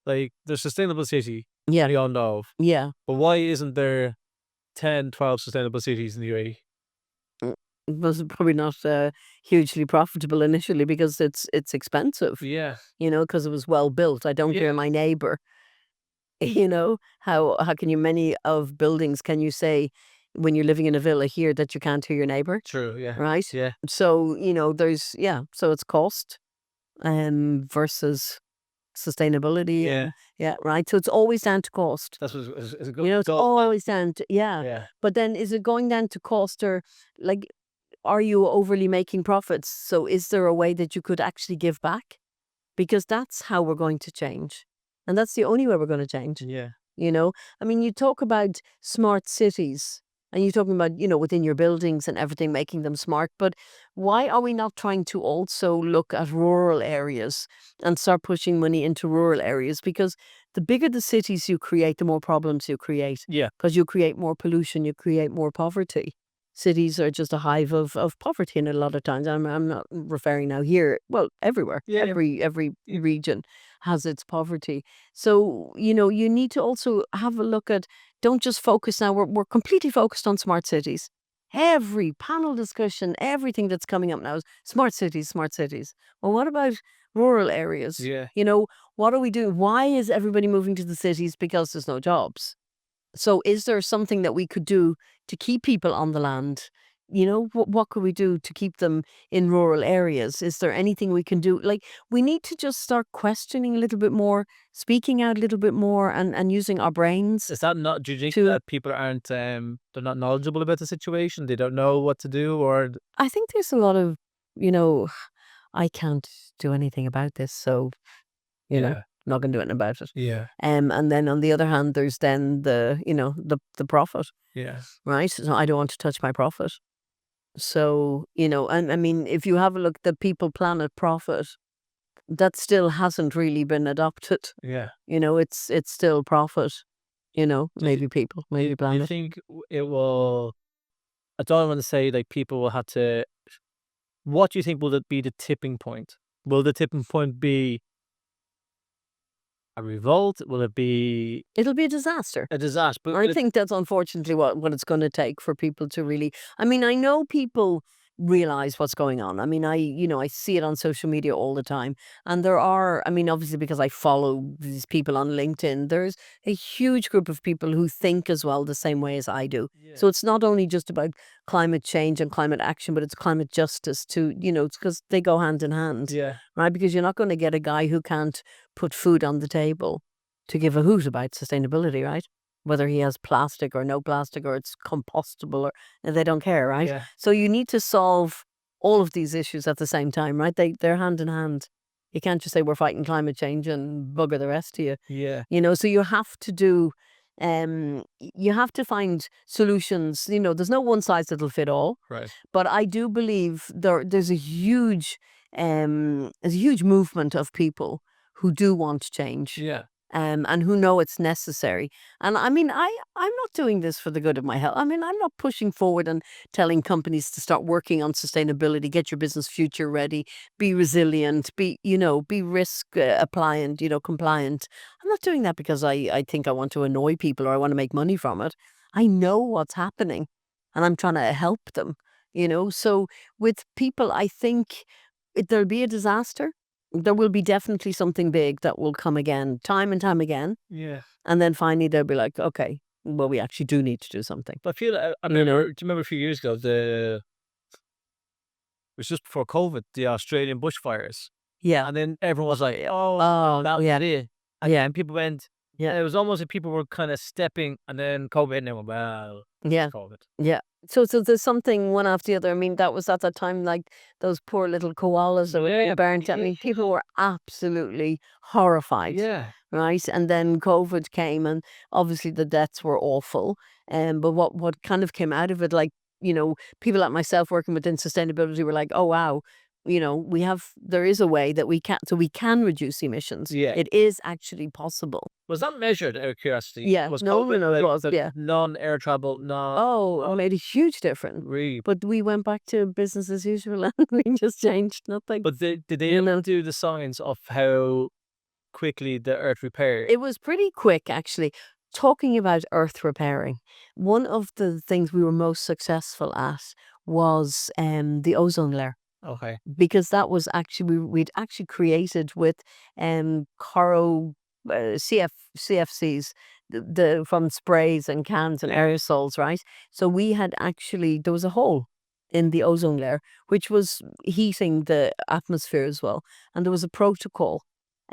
like the sustainable city? Yeah, We all know of. yeah. But why isn't there 10, 12 sustainable cities in the UAE? It was probably not hugely profitable initially because it's expensive. Yeah. Because it was well built. I don't Yeah. hear my neighbor. How can you many of buildings can you say when you're living in a villa here that you can't hear your neighbor, True. Yeah. right? Yeah. So there's so it's cost versus sustainability. Yeah. Yeah, right. So it's always down to cost. That's what is a good. It's always down to Yeah. But then is it going down to cost or like are you overly making profits? So is there a way that you could actually give back? Because that's how we're going to change. And that's the only way we're going to change. Yeah. I mean, you talk about smart cities and you're talking about, within your buildings and everything, making them smart. But why are we not trying to also look at rural areas and start pushing money into rural areas? Because the bigger the cities you create, the more problems you create. Yeah. Because you create more pollution, you create more poverty. Cities are just a hive of poverty, and a lot of times I'm not referring now here. Well, everywhere, Yeah. every region has its poverty. So you need to also have a look at. Don't just focus now. We're completely focused on smart cities. Every panel discussion, everything that's coming up now is smart cities, smart cities. Well, what about rural areas? Yeah. What are we doing? Why is everybody moving to the cities? Because there's no jobs. So is there something that we could do to keep people on the land? What could we do to keep them in rural areas? Is there anything we can do? Like, we need to just start questioning a little bit more, speaking out a little bit more and using our brains. Is that not, do you think to- that people aren't, they're not knowledgeable about the situation? They don't know what to do or, I think there's a lot of, I can't do anything about this. So, yeah. not going to do anything about it. Yeah. And then on the other hand, there's then the profit. Yeah. Right? So I don't want to touch my profit. So, and I mean, if you have a look, the people, planet, profit, that still hasn't really been adopted. Yeah. It's still profit, maybe people, maybe Do you planet. think it will, I don't want to say like people will have to what do you think will it be the tipping point? Will the tipping point be a revolt? Will it be It'll be a disaster. a disaster? But I think that's unfortunately what it's going to take for people to really. I mean, I know people realize what's going on. I mean, I see it on social media all the time, and there are. I mean, obviously because I follow these people on LinkedIn, there's a huge group of people who think as well the same way as I do. So it's not only just about climate change and climate action, but it's climate justice too. It's because they go hand in hand, yeah, right? Because you're not going to get a guy who can't put food on the table to give a hoot about sustainability, right? Whether he has plastic or no plastic or it's compostable or they don't care, right? yeah, So you need to solve all of these issues at the same time, right? They're hand in hand. You can't just say we're fighting climate change and bugger the rest of you. yeah, So you have to do you have to find solutions. There's no one size that'll fit all. right. But I do believe there's a huge movement of people who do want change, Yeah, and who know it's necessary. And I mean, I'm not doing this for the good of my health. I mean, I'm not pushing forward and telling companies to start working on sustainability, get your business future ready, be resilient, be risk appliant, compliant. I'm not doing that because I think I want to annoy people or I want to make money from it. I know what's happening and I'm trying to help them. So with people, I think there'll be a disaster. There will be definitely something big that will come again, time and time again. yeah. And then finally they'll be like, okay, well, we actually do need to do something. But I feel I remember. Do you remember a few years ago? It was just before COVID, the Australian bushfires, Yeah. and then everyone was like, "Oh, Oh, that was yeah. it." Yeah. And people went. Yeah. And it was almost like people were kind of stepping, and then COVID hit, and they went, "Well, Yeah. COVID." Yeah. So there's something one after the other. I mean, that was at that time, like those poor little koalas that were Yeah. burnt. I mean, people were absolutely horrified. Yeah, Right. And then COVID came and obviously the deaths were awful. But what kind of came out of it, like, people like myself working within sustainability were like, oh, wow, there is a way that we can reduce emissions. yeah. It is actually possible. Was that measured out of curiosity? Yeah. Was No, COVID no, it like was. Yeah. non-air travel, non Oh, it made a huge difference. really? But we went back to business as usual and we just changed nothing. But did they You ever know. do the science of how quickly the Earth repaired? It was pretty quick, actually. Talking about earth repairing, one of the things we were most successful at was the ozone layer, Okay. because that was actually we'd actually created with Coro CFCs, from sprays and cans and aerosols, right? So we had actually there was a hole in the ozone layer which was heating the atmosphere as well, and there was a protocol,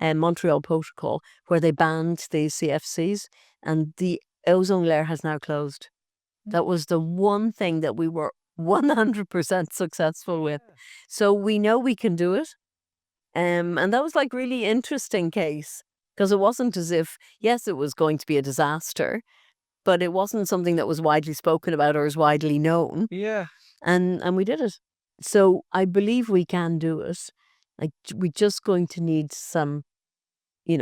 Montreal Protocol, where they banned the CFCs, and the ozone layer has now closed. That was the one thing that we were 100% successful with. So we know we can do it. And that was like really interesting case, because it wasn't as if, yes, it was going to be a disaster, but it wasn't something that was widely spoken about or is widely known. Yeah. And we did it. So I believe we can do it. Like, we're just going to need some,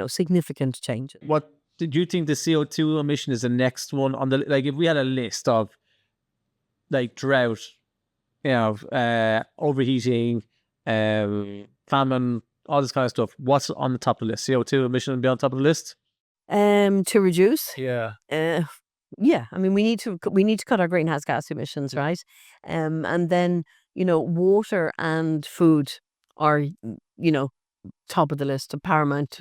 significant changes. What did you think the CO2 emission is the next one on the, like, if we had a list of like drought, overheating, famine, all this kind of stuff, what's on the top of the list? CO2 emission would be on top of the list? To reduce, Yeah. yeah, I mean, we need to cut our greenhouse gas emissions, right? And then, water and food are, top of the list, paramount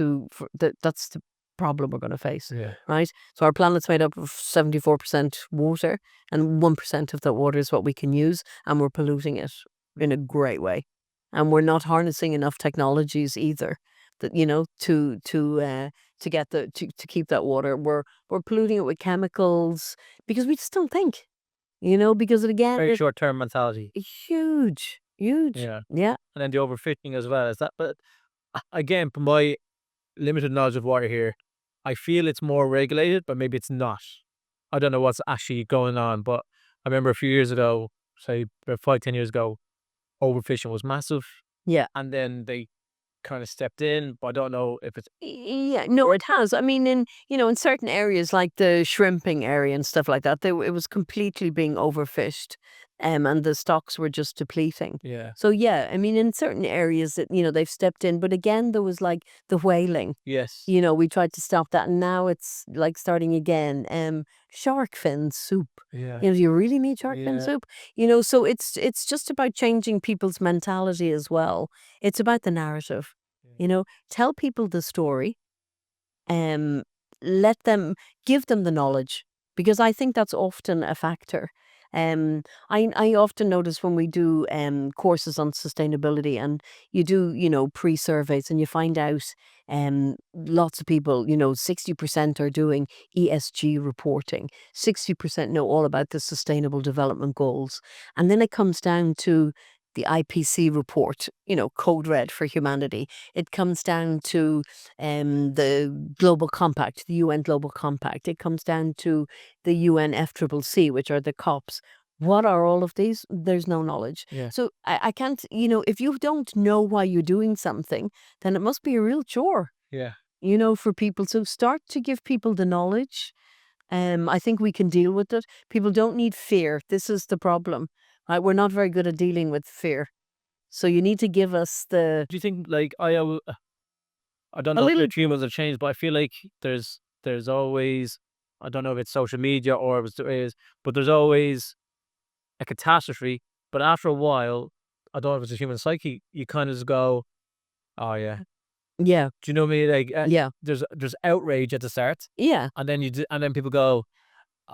that's the problem we're going to face, Yeah. right? So our planet's made up of 74% water, and 1% of that water is what we can use, and we're polluting it in a great way. And we're not harnessing enough technologies either, that to get to keep that water. We're polluting it with chemicals because we just don't think, because again, Very it's short-term mentality. huge. Yeah. Yeah. And then the overfishing as well. Is that? But again, from my limited knowledge of water here, I feel it's more regulated, but maybe it's not. I don't know what's actually going on, but I remember a few years ago, say about 5-10 years ago, overfishing was massive, Yeah. and then they kind of stepped in, but I don't know if it's Yeah, no, it has. I mean, in certain areas like the shrimping area and stuff like that, it was completely being overfished. and the stocks were just depleting. Yeah. So yeah, I mean, in certain areas that, they've stepped in, but again, there was like the whaling. Yes. We tried to stop that, and now it's like starting again. Shark fin soup. Yeah. Do you really need shark fin Yeah. soup? So it's just about changing people's mentality as well. It's about the narrative. Tell people the story. Um, give them the knowledge, because I think that's often a factor. I often notice when we do courses on sustainability, and you do pre-surveys, and you find out lots of people, 60% are doing ESG reporting, 60% know all about the Sustainable Development Goals, and then it comes down to the IPC report, Code Red for Humanity. It comes down to the Global Compact, the UN Global Compact. It comes down to the UN FCCC, which are the COPs. What are all of these? There's no knowledge. Yeah. So I can't, if you don't know why you're doing something, then it must be a real chore, Yeah. for people. So start to give people the knowledge. I think we can deal with it. People don't need fear. This is the problem. Right? We're not very good at dealing with fear. So you need to give us the... Do you think, like, I don't A know little- if humans have changed, but I feel like there's always, I don't know if it's social media or if it is, but there's always a catastrophe. But after a while, I don't know if it's a human psyche, you kind of just go, oh yeah. Yeah, Do you know what I mean? Like, yeah, there's outrage at the start, yeah. and then and then people go,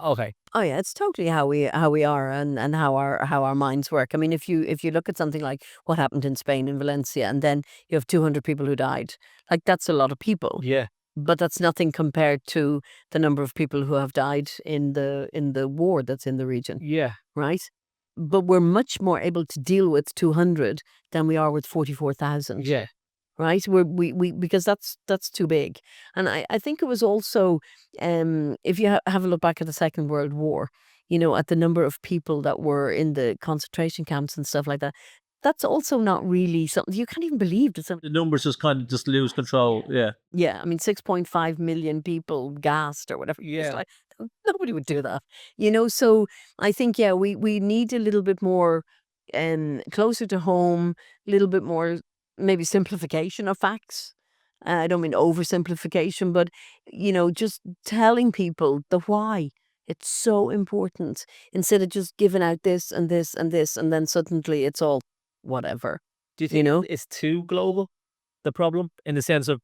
okay, Oh yeah, it's totally how we are, and how our minds work. I mean, if you look at something like what happened in Spain in Valencia, and then you have 200 people who died, like that's a lot of people. yeah, But that's nothing compared to the number of people who have died in the war that's in the region, yeah, right? But we're much more able to deal with 200 than we are with 44,000. yeah, Right? We because that's too big. And I think it was also, if you have a look back at the Second World War, at the number of people that were in the concentration camps and stuff like that, that's also not really something you can't even believe that The numbers just kind of just lose control. Yeah. yeah, I mean, 6.5 million people gassed or whatever. It's yeah, like, nobody would do that. So I think, yeah, we need a little bit more closer to home, a little bit more maybe simplification of facts. I don't mean oversimplification, but, just telling people the why. It's so important, instead of just giving out this and this and this, and then suddenly it's all whatever. Do you think know? it's too global, the problem, in the sense of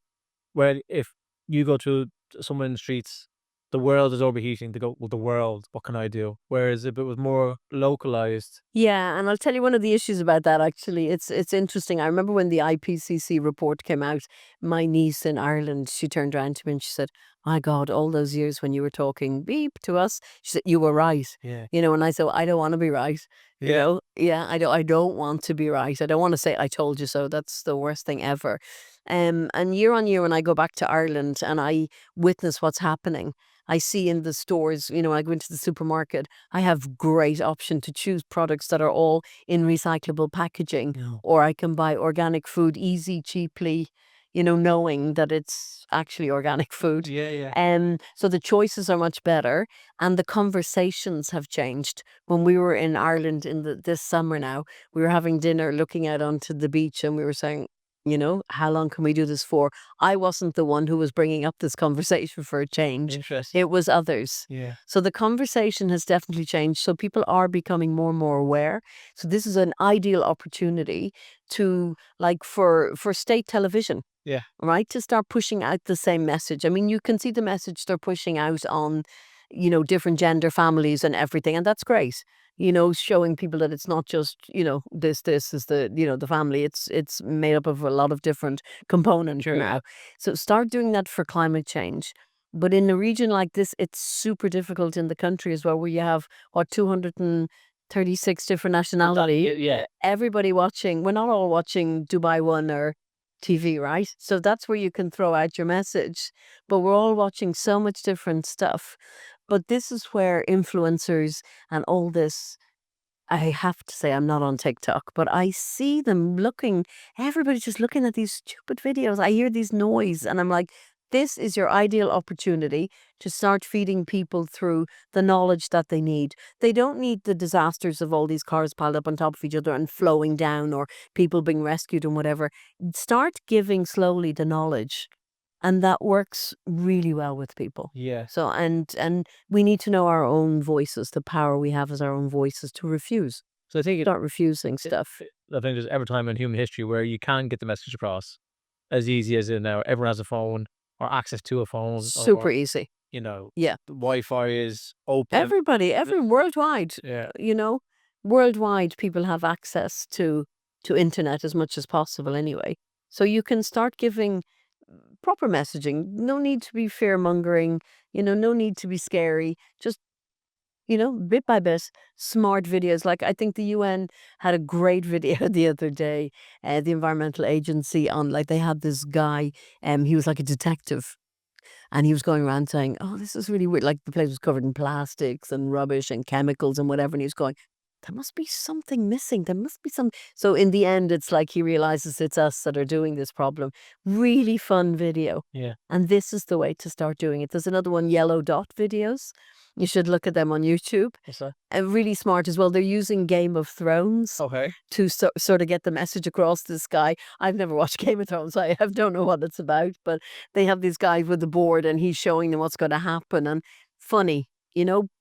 where if you go to someone in the streets, the world is overheating, they go, well, the world, what can I do? Whereas if it was more localized, Yeah, and I'll tell you one of the issues about that, actually. It's interesting. I remember when the IPCC report came out, my niece in Ireland, she turned around to me and she said, my God, all those years when you were talking beep to us, she said, you were right. yeah, And I said, I don't want to be right. Yeah. Yeah, I don't want to be right. I don't want to say I told you so. That's the worst thing ever. And year on year, when I go back to Ireland and I witness what's happening, I see in the stores, when I go into the supermarket, I have great option to choose products that are all in recyclable packaging, No. or I can buy organic food easy, cheaply, knowing that it's actually organic food. yeah, yeah, So the choices are much better, and the conversations have changed. When we were in Ireland this summer now, we were having dinner looking out onto the beach, and we were saying, how long can we do this for? I wasn't the one who was bringing up this conversation for a change. interesting, It was others. yeah, So the conversation has definitely changed. So people are becoming more and more aware. So this is an ideal opportunity to, like, for state television, yeah, right, to start pushing out the same message. I mean, you can see the message they're pushing out on, different gender families and everything, and that's great. Showing people that it's not just, this is the, the family. It's made up of a lot of different components Sure. now. So start doing that for climate change. But in a region like this, it's super difficult in the country as well, where you have, 236 different nationalities. yeah, Everybody watching. We're not all watching Dubai One or TV, right? So that's where you can throw out your message. But we're all watching so much different stuff. But this is where influencers and all this, I have to say, I'm not on TikTok, but I see them everybody's just looking at these stupid videos. I hear these noise and I'm like, this is your ideal opportunity to start feeding people through the knowledge that they need. They don't need the disasters of all these cars piled up on top of each other and flowing down, or people being rescued and whatever. Start giving slowly the knowledge. And that works really well with people. Yeah. So, and we need to know our own voices, the power we have as our own voices to refuse. So I think Start refusing stuff. I think there's ever time in human history where you can get the message across as easy as now. Everyone has a phone or access to a phone. Super or, easy. you know, Yeah. Wi-Fi is open. Everybody, worldwide, Yeah. you know, worldwide people have access to internet as much as possible anyway. So you can start giving proper messaging. No need to be fear-mongering, no need to be scary. Just, bit by bit, smart videos. Like I think the UN had a great video the other day, the Environmental Agency, on, like, they had this guy, he was like a detective. And he was going around saying, "Oh, this is really weird." Like the place was covered in plastics and rubbish and chemicals and whatever. And he was going, "There must be something missing. There must be some." So in the end, it's like he realizes it's us that are doing this problem. Really fun video. Yeah. And this is the way to start doing it. There's another one, yellow dot videos. You should look at them on YouTube. What's that? Really smart as well. They're using Game of Thrones Okay. to sort of get the message across to this guy. I've never watched Game of Thrones. Don't know what it's about, but they have this guy with the board and he's showing them what's going to happen, and funny,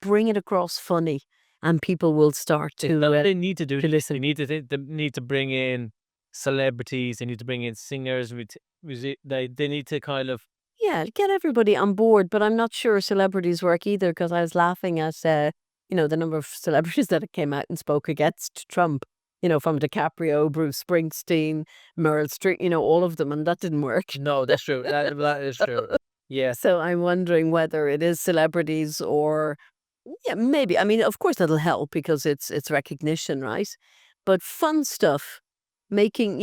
bring it across funny, and people will start to They need to do to listen. They need to bring in celebrities. They need to bring in singers. They need to kind of. Yeah, get everybody on board, but I'm not sure celebrities work either, because I was laughing at, the number of celebrities that came out and spoke against Trump, from DiCaprio, Bruce Springsteen, Meryl Streep, all of them, and that didn't work. No, that's true. That is true. Yeah. So I'm wondering whether it is celebrities or, yeah, maybe. I mean, of course that'll help because it's recognition, right? But fun stuff, making,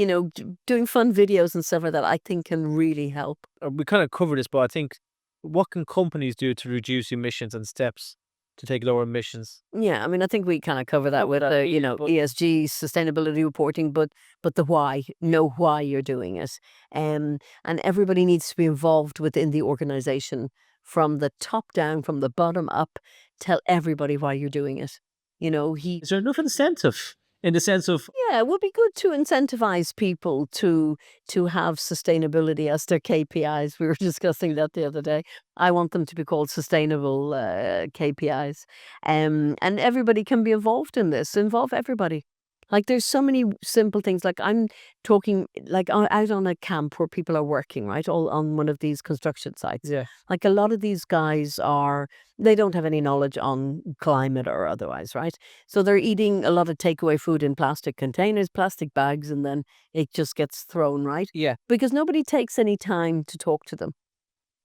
doing fun videos and stuff like that, I think can really help. We kind of covered this, but I think what can companies do to reduce emissions and steps to take lower emissions? Yeah, I mean, I think we kind of cover that with, ESG, sustainability reporting, but the why, know why you're doing it. And everybody needs to be involved within the organization, from the top down, from the bottom up. Tell everybody why you're doing it. Is there enough incentive in the sense of Yeah, it would be good to incentivize people to have sustainability as their KPIs. We were discussing that the other day. I want them to be called sustainable KPIs. And everybody can be involved in this. Involve everybody. Like there's so many simple things. Like I'm talking like out on a camp where people are working, right? All on one of these construction sites. Yeah. Like a lot of these guys they don't have any knowledge on climate or otherwise, right? So they're eating a lot of takeaway food in plastic containers, plastic bags, and then it just gets thrown, right? Yeah. Because nobody takes any time to talk to them.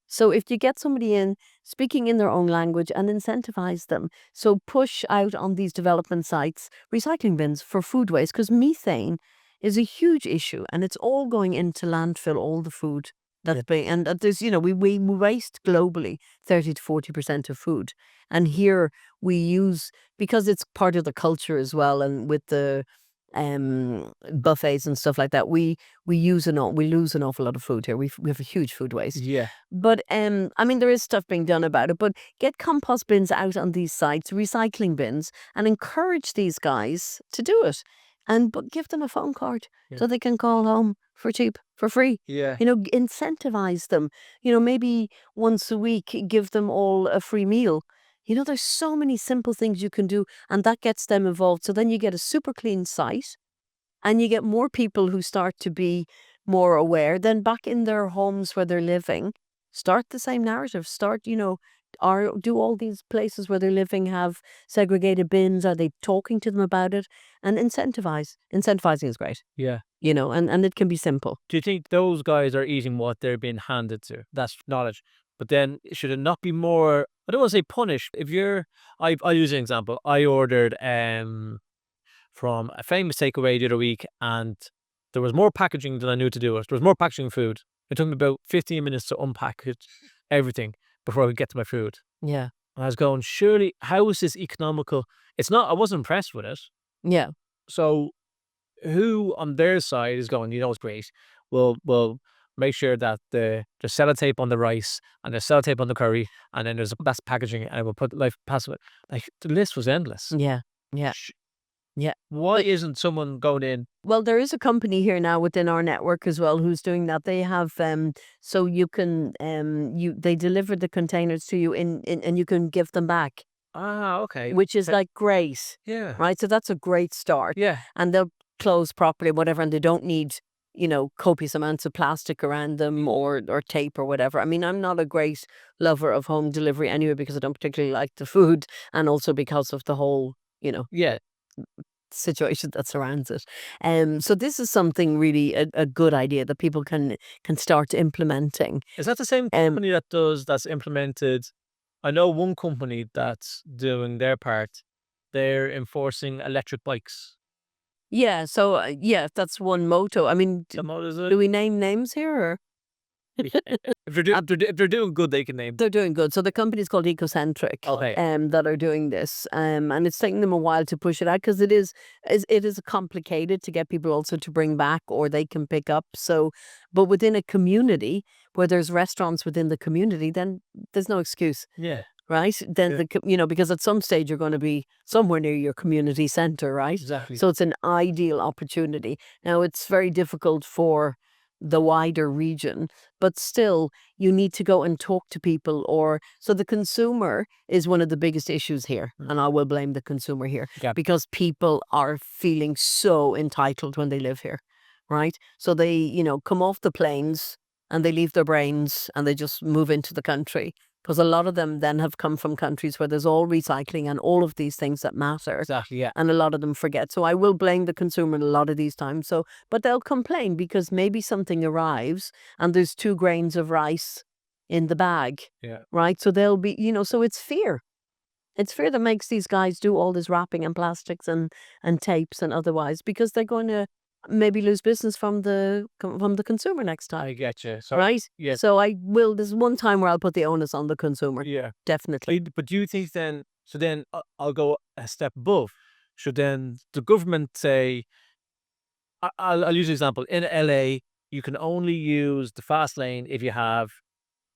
So if you get somebody in speaking in their own language and incentivize them, so push out on these development sites recycling bins for food waste, because methane is a huge issue and it's all going into landfill, all the food that's being, and there's, we waste globally 30 to 40% of food. And here we use, because it's part of the culture as well, and with the buffets and stuff like that, we lose an awful lot of food here. We have a huge food waste. Yeah. But I mean, there is stuff being done about it. But get compost bins out on these sites, recycling bins, and encourage these guys to do it. But give them a phone card so they can call home for cheap, for free. Yeah. Incentivize them. Maybe once a week, give them all a free meal. There's so many simple things you can do, and that gets them involved. So then you get a super clean site, and you get more people who start to be more aware. Then back in their homes where they're living, start the same narrative. Start, do all these places where they're living have segregated bins? Are they talking to them about it? And incentivize. Incentivizing is great. Yeah. And it can be simple. Do you think those guys are eating what they're being handed to? That's knowledge. But then should it not be more, I don't want to say punished. If I'll use an example. I ordered from a famous takeaway the other week, and there was more packaging than I knew to do it. There was more packaging food. It took me about 15 minutes to unpack everything before I could get to my food. Yeah. And I was going, surely, how is this economical? It's not, I wasn't impressed with it. Yeah. So who on their side is going, it's great. Well, make sure that there's sellotape on the rice and there's sellotape on the curry, and then there's best packaging, and I will put pass it. Like the list was endless. Yeah. Yeah. Sh- Yeah. Why isn't someone going in? Well, there is a company here now within our network as well who's doing that. They have so you can they deliver the containers to you in and you can give them back, Ah, okay. which is like great, Yeah. right? So that's a great start. Yeah. And they'll close properly, whatever, and they don't need, copious amounts of plastic around them or tape or whatever. I mean, I'm not a great lover of home delivery anyway because I don't particularly like the food, and also because of the whole, Yeah. situation that surrounds it. So this is something really a good idea that people can start implementing. Is that the same company that's implemented? I know one company that's doing their part. They're enforcing electric bikes. Yeah. So that's one moto. I mean, do we name names here or? If they're doing good, they can name. They're doing good. So the company is called Ecocentric. Okay. That are doing this. And it's taking them a while to push it out because it is complicated to get people also to bring back or they can pick up. So, but within a community where there's restaurants within the community, then there's no excuse. Yeah. Right? Then because at some stage you're going to be somewhere near your community center, right? Exactly. So it's an ideal opportunity. Now it's very difficult for the wider region, but still you need to go and talk to people so the consumer is one of the biggest issues here, and I will blame the consumer here because people are feeling so entitled when they live here, right? So they, come off the planes and they leave their brains and they just move into the country. Because a lot of them then have come from countries where there's all recycling and all of these things that matter. Exactly, yeah. And a lot of them forget. So I will blame the consumer a lot of these times. But they'll complain because maybe something arrives and there's 2 grains of rice in the bag. Yeah. Right? So they'll be, so it's fear. It's fear that makes these guys do all this wrapping and plastics and tapes and otherwise because they're going to maybe lose business from the consumer next time. I get you. So, right? Yeah. So there's one time where I'll put the onus on the consumer. Yeah. Definitely. But do you think then, I'll go a step above. Should then the government say, I'll use an example. In LA, you can only use the fast lane if you have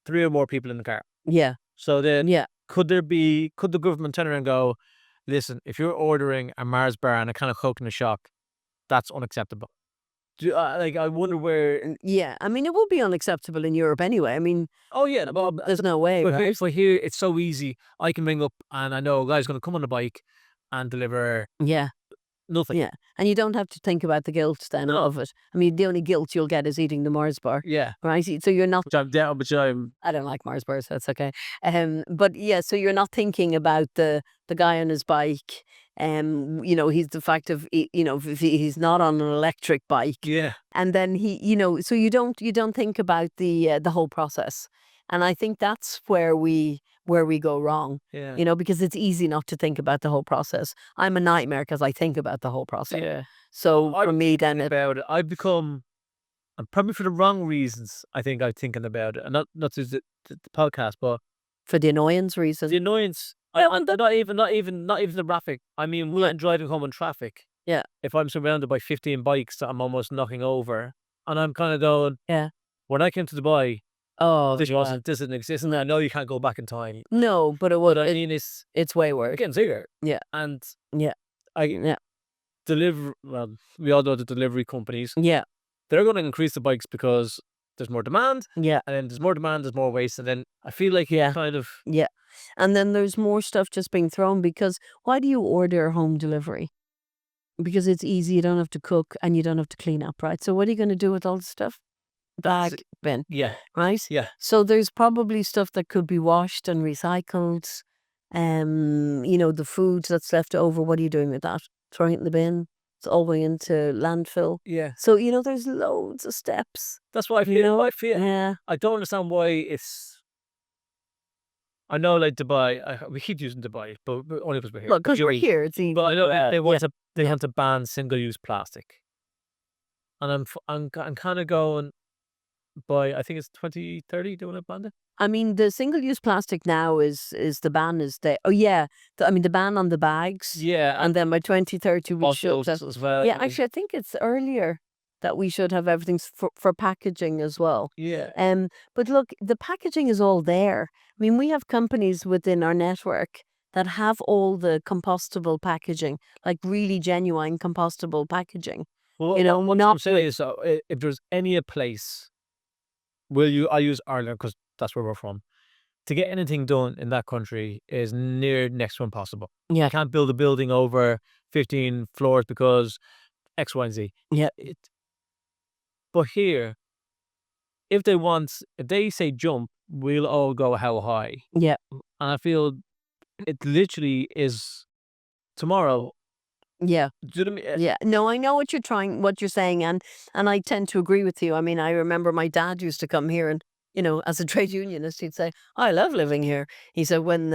3 or more people in the car. Yeah. So then could the government turn around and go, listen, if you're ordering a Mars bar and a can of Coke in a shock, that's unacceptable. I wonder where. Yeah, I mean, it would be unacceptable in Europe anyway. I mean, oh yeah, there's no way. Right? For here, it's so easy. I can ring up and I know a guy's going to come on a bike and deliver. Yeah. Nothing. Yeah, and you don't have to think about the guilt then of it. I mean, the only guilt you'll get is eating the Mars bar. Yeah. Right. So you're not. Which I'm down, but I don't like Mars bars. That's okay. But yeah, so you're not thinking about the guy on his bike. He's the fact of if he's not on an electric bike. Yeah. And then so you don't think about the whole process. And I think that's where we go wrong. Yeah. Because it's easy not to think about the whole process. I'm a nightmare because I think about the whole process. Yeah. So for me, then about it, I've become, and probably for the wrong reasons. I think I'm thinking about it, and not just the podcast, but for the annoyance reason. The annoyance. Not even the traffic. I mean, when I'm driving home in traffic. Yeah. If I'm surrounded by 15 bikes that I'm almost knocking over, and I'm kind of going. Yeah. When I came to Dubai. Oh, this doesn't exist, and I know you can't go back in time. No, but it would. I mean, it's way worse. Getting bigger. Yeah, and deliver. Well, we all know the delivery companies. Yeah, they're going to increase the bikes because there's more demand. Yeah, and then there's more demand, there's more waste, and then I feel like kind of and then there's more stuff just being thrown because why do you order home delivery? Because it's easy. You don't have to cook and you don't have to clean up, right? So what are you going to do with all the stuff? Bag bin. Yeah. Right? Yeah. So there's probably stuff that could be washed and recycled. The food that's left over, what are you doing with that? Throwing it in the bin? It's all the way into landfill. Yeah. So, there's loads of steps. That's what I feel. Yeah. I don't understand why it's. I know, like Dubai, we keep using Dubai, but only because we're here. Look, because we're here, it's easy. But I know they want to ban single-use plastic, and I'm kind of going. By I think it's 2030 they want to ban it. I mean, the single-use plastic now is the ban is there. Oh yeah, the ban on the bags. Yeah, and then by 2030 we should as well. Yeah, actually, I think it's earlier. that we should have everything for packaging as well. Yeah. But look, the packaging is all there. I mean, we have companies within our network that have all the compostable packaging, like really genuine compostable packaging. Well, You know, what not I'm saying is, if there's any a place, I use Ireland because that's where we're from. To get anything done in that country is near next to impossible. Yeah. You can't build a building over 15 floors because X, Y, and Z. Yeah. But here, if they say jump, we'll all go how high. Yeah. And I feel it literally is tomorrow. Yeah. Do you know what I mean? Yeah. No, I know what you're saying, and I tend to agree with you. I mean, I remember my dad used to come here and, as a trade unionist, he'd say, I love living here. He said, when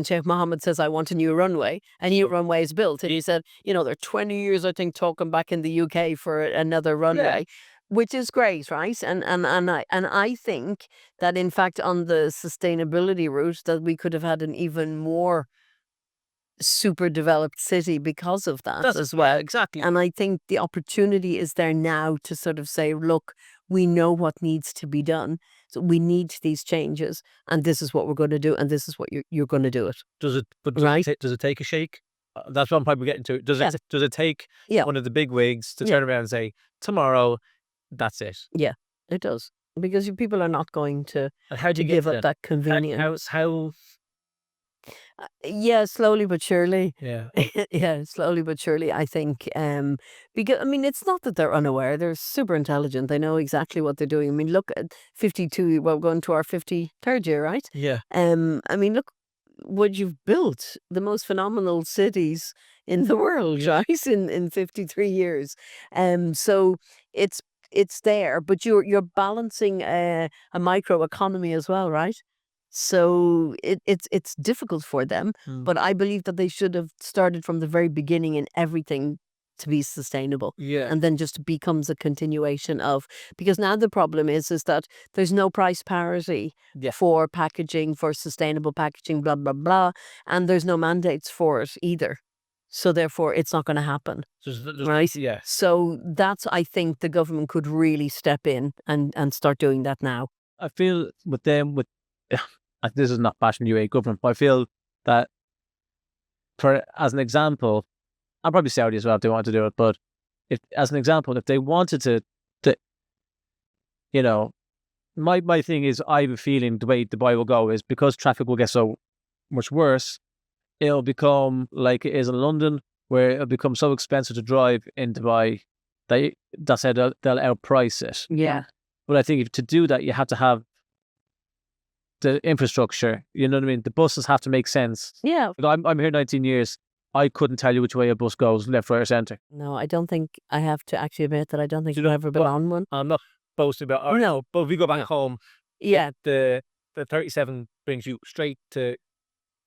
Sheikh Mohammed says, I want a new runway is built. And he said, they're 20 years, I think, talking back in the UK for another runway, which is great, right? And I think that, in fact, on the sustainability route, that we could have had an even more super developed city because of that as well. Exactly. And I think the opportunity is there now to sort of say, look, we know what needs to be done. So we need these changes, and this is what we're going to do, and this is what you're going to do it. Does it Right. Does it take a shake? That's what I'm probably getting to. Does it take Yeah. one of the big wigs to turn around and say, tomorrow, that's it? Yeah, it does. Because people are not going to And how do you give get up that convenience. How Yeah, slowly but surely. yeah. Yeah, slowly but surely, I think. Because, I mean, it's not that they're unaware. They're super intelligent. They know exactly what they're doing. I mean, look at 52, well, going to our 53rd year, right? Yeah. I mean, look what you've built, the most phenomenal cities in the world, right? In 53 years. So it's there, but you're balancing a micro economy as well, right? So it's difficult for them, but I believe that they should have started from the very beginning in everything to be sustainable. Yeah. And then just becomes a continuation of, because now the problem is that there's no price parity Yeah. for packaging, for sustainable packaging, blah, blah, blah. And there's no mandates for it either. So therefore it's not going to happen. Right? Yeah. So that's, I think the government could really step in and start doing that now. I feel with them, this is not bashing UAE government, but I feel that, as an example, I'll probably Saudi as well if they want to do it, but as an example, if they wanted to my thing is, I have a feeling the way Dubai will go is because traffic will get so much worse, it'll become like it is in London, where it'll become so expensive to drive in Dubai that's how they'll outprice it. Yeah. But I think to do that, you have to have the infrastructure. You know what I mean? The buses have to make sense. Yeah. I'm here 19 years. I couldn't tell you which way a bus goes, left, right, or centre. No, I don't think, I have to actually admit that I don't think you've ever been on one. I'm not boasting about No. but if we go back home, Yeah. the 37 brings you straight to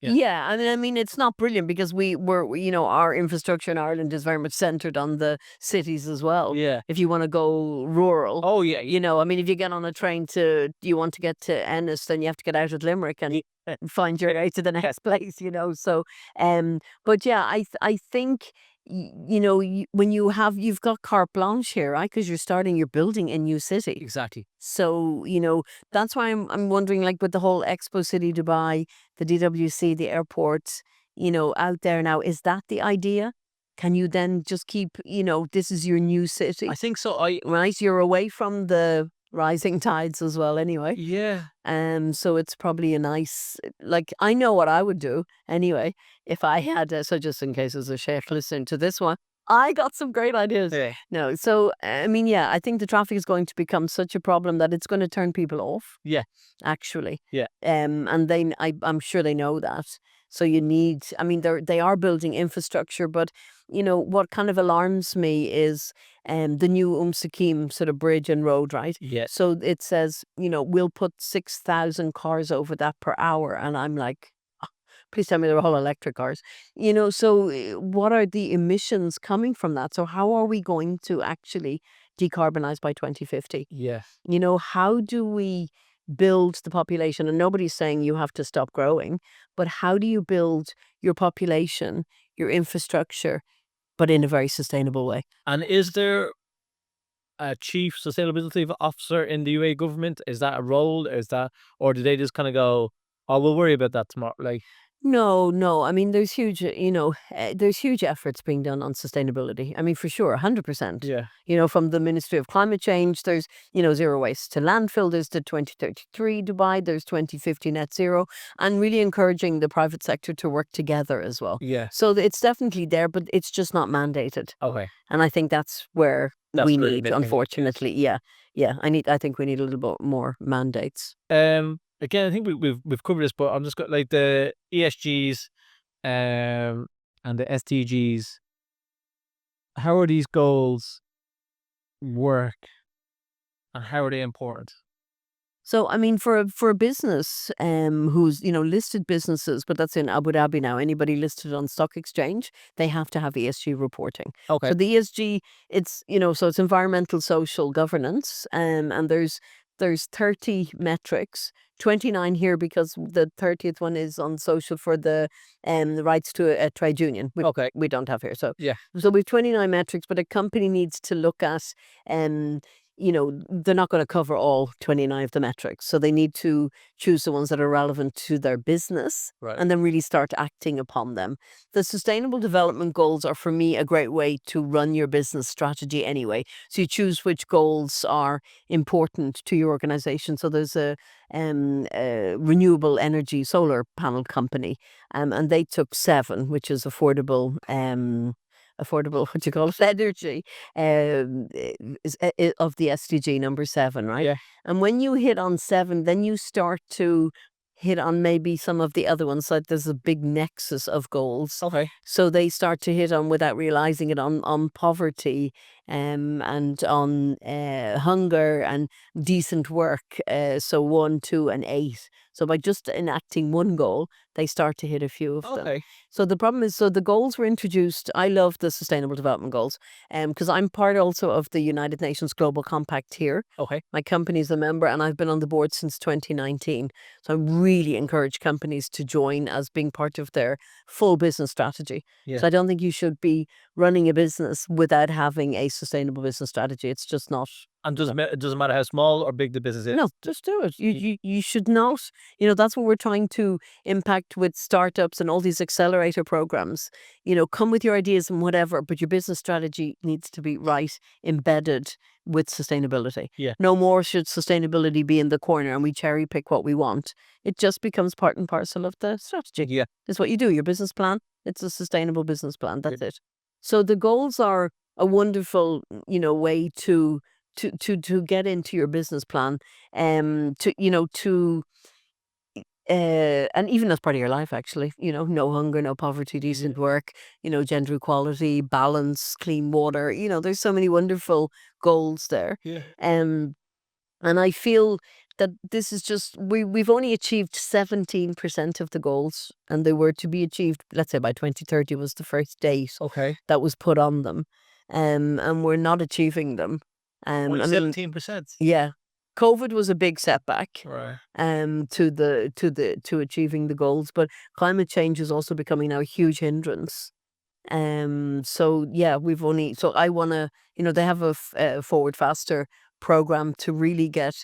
Yeah, I mean, it's not brilliant because our infrastructure in Ireland is very much centered on the cities as well. Yeah. If you want to go rural. Oh yeah. I mean, if you get on a train you want to get to Ennis, then you have to get out at Limerick and find your way to the next place, So, but yeah, I think, when you've got carte blanche here, right? Because you're building a new city. Exactly. So, that's why I'm wondering, like with the whole Expo City Dubai, the DWC, the airports, out there now, is that the idea? Can you then just keep, this is your new city? I think so. Right? You're away from the rising tides as well anyway. Yeah. So it's probably a nice, like, I know what I would do anyway if I had, so just in case there's a sheikh listening to this one, I got some great ideas. Yeah. No, so, I mean, yeah, I think the traffic is going to become such a problem that it's going to turn people off. Yeah. Actually. Yeah. And I'm sure they know that. So you need, I mean, they are building infrastructure, but, what kind of alarms me is the new Sakim sort of bridge and road, right? Yeah. So it says, we'll put 6,000 cars over that per hour. And I'm like, please tell me they're all electric cars. So what are the emissions coming from that? So how are we going to actually decarbonize by 2050? Yeah. How do we build the population? And nobody's saying you have to stop growing, but how do you build your population, your infrastructure, but in a very sustainable way? And is there a chief sustainability officer in the UAE government? Is that a role? Or do they just kind of go, "Oh, we'll worry about that tomorrow"? Like, No, no. I mean, there's huge, there's huge efforts being done on sustainability. I mean, for sure, 100%. yeah, From the Ministry of Climate Change, there's, zero waste to landfill. There's the 2033 Dubai. There's 2050 net zero, and really encouraging the private sector to work together as well. yeah, So it's definitely there, but it's just not mandated. okay, And I think that's where that's we really need, missing. unfortunately, yeah. I think we need a little bit more mandates. Again, I think we've covered this, but I'm just got like the ESGs, and the SDGs. How are these goals work, and how are they important? So, I mean, for a business who's listed businesses, but that's in Abu Dhabi now. Anybody listed on stock exchange, they have to have ESG reporting. Okay, So the ESG, it's environmental, social, governance, and there's 30 metrics. 29 here because the 30th one is on social for the rights to a trade union, which okay, we don't have here. So yeah, so we've 29 metrics, but a company needs to look at um they're not going to cover all 29 of the metrics. So they need to choose the ones that are relevant to their business right, and then really start acting upon them. The sustainable development goals are, for me, a great way to run your business strategy anyway. So you choose which goals are important to your organization. So there's a renewable energy solar panel company, and they took 7, which is affordable. Affordable, what do you call it, energy, of the SDG number 7, right? yeah, And when you hit on 7, then you start to hit on maybe some of the other ones. Like there's a big nexus of goals. okay, So they start to hit on, without realizing it, on poverty, and on hunger and decent work. So 1, 2, and 8. So by just enacting one goal, they start to hit a few of them. okay, So the problem is, so the goals were introduced. I love the Sustainable Development Goals, because I'm part also of the United Nations Global Compact here. okay, My company's a member, and I've been on the board since 2019. So I really encourage companies to join as being part of their full business strategy. yeah. So I don't think you should be running a business without having a sustainable business strategy. It's just not. And it doesn't matter how small or big the business is. No, just do it. You should not. That's what we're trying to impact with startups and all these accelerator programs. Come with your ideas and whatever, but your business strategy needs to be right, embedded with sustainability. Yeah. No more should sustainability be in the corner and we cherry pick what we want. It just becomes part and parcel of the strategy. Yeah, It's what you do. Your business plan, it's a sustainable business plan. That's it. So the goals are a wonderful, way to get into your business plan, and even as part of your life, actually, no hunger, no poverty, decent work, gender equality, balance, clean water. There's so many wonderful goals there. yeah, And I feel that this is just, we've only achieved 17% of the goals, and they were to be achieved, let's say by 2030 was the first date okay. that was put on them. And we're not achieving them. Only I mean, 17%. yeah, COVID was a big setback Right. to achieving the goals, but climate change is also becoming now a huge hindrance. So yeah, so I want to, they have a Forward Faster program to really get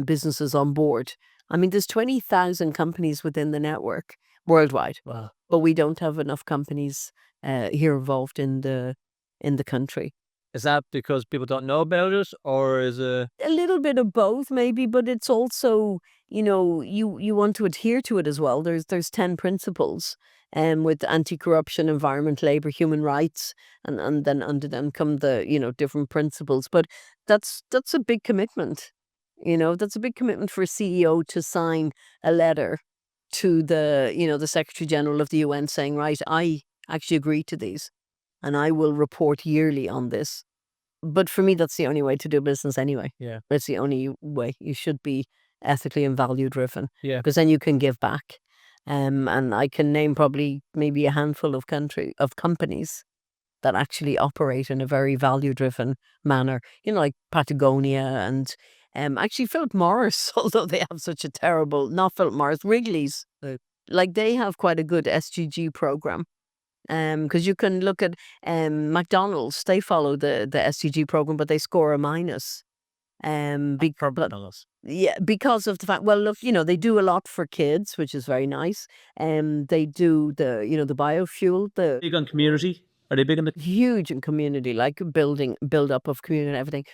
businesses on board. I mean, there's 20,000 companies within the network worldwide, Wow. but we don't have enough companies here involved in the country. Is that because people don't know about it, or is it? A little bit of both, maybe, but it's also, you want to adhere to it as well. There's 10 principles, with anti-corruption, environment, labor, human rights, and then under them come the different principles. But that's a big commitment. That's a big commitment for a CEO to sign a letter to the Secretary General of the UN saying, right, I actually agree to these, and I will report yearly on this. But for me, that's the only way to do business anyway. Yeah. It's the only way. You should be ethically and value driven. Yeah. Because then you can give back. And I can name probably maybe a handful of companies that actually operate in a very value driven manner. Like Patagonia and actually Philip Morris, although they have such a terrible, not Philip Morris, Wrigley's. Like they have quite a good SDG program. Because you can look at McDonald's, they follow the SDG program, but they score a minus. For McDonald's. Yeah, because of the fact, well, look, they do a lot for kids, which is very nice. They do the biofuel, the Big on community. Are they big on the? huge in community, like build up of community and everything.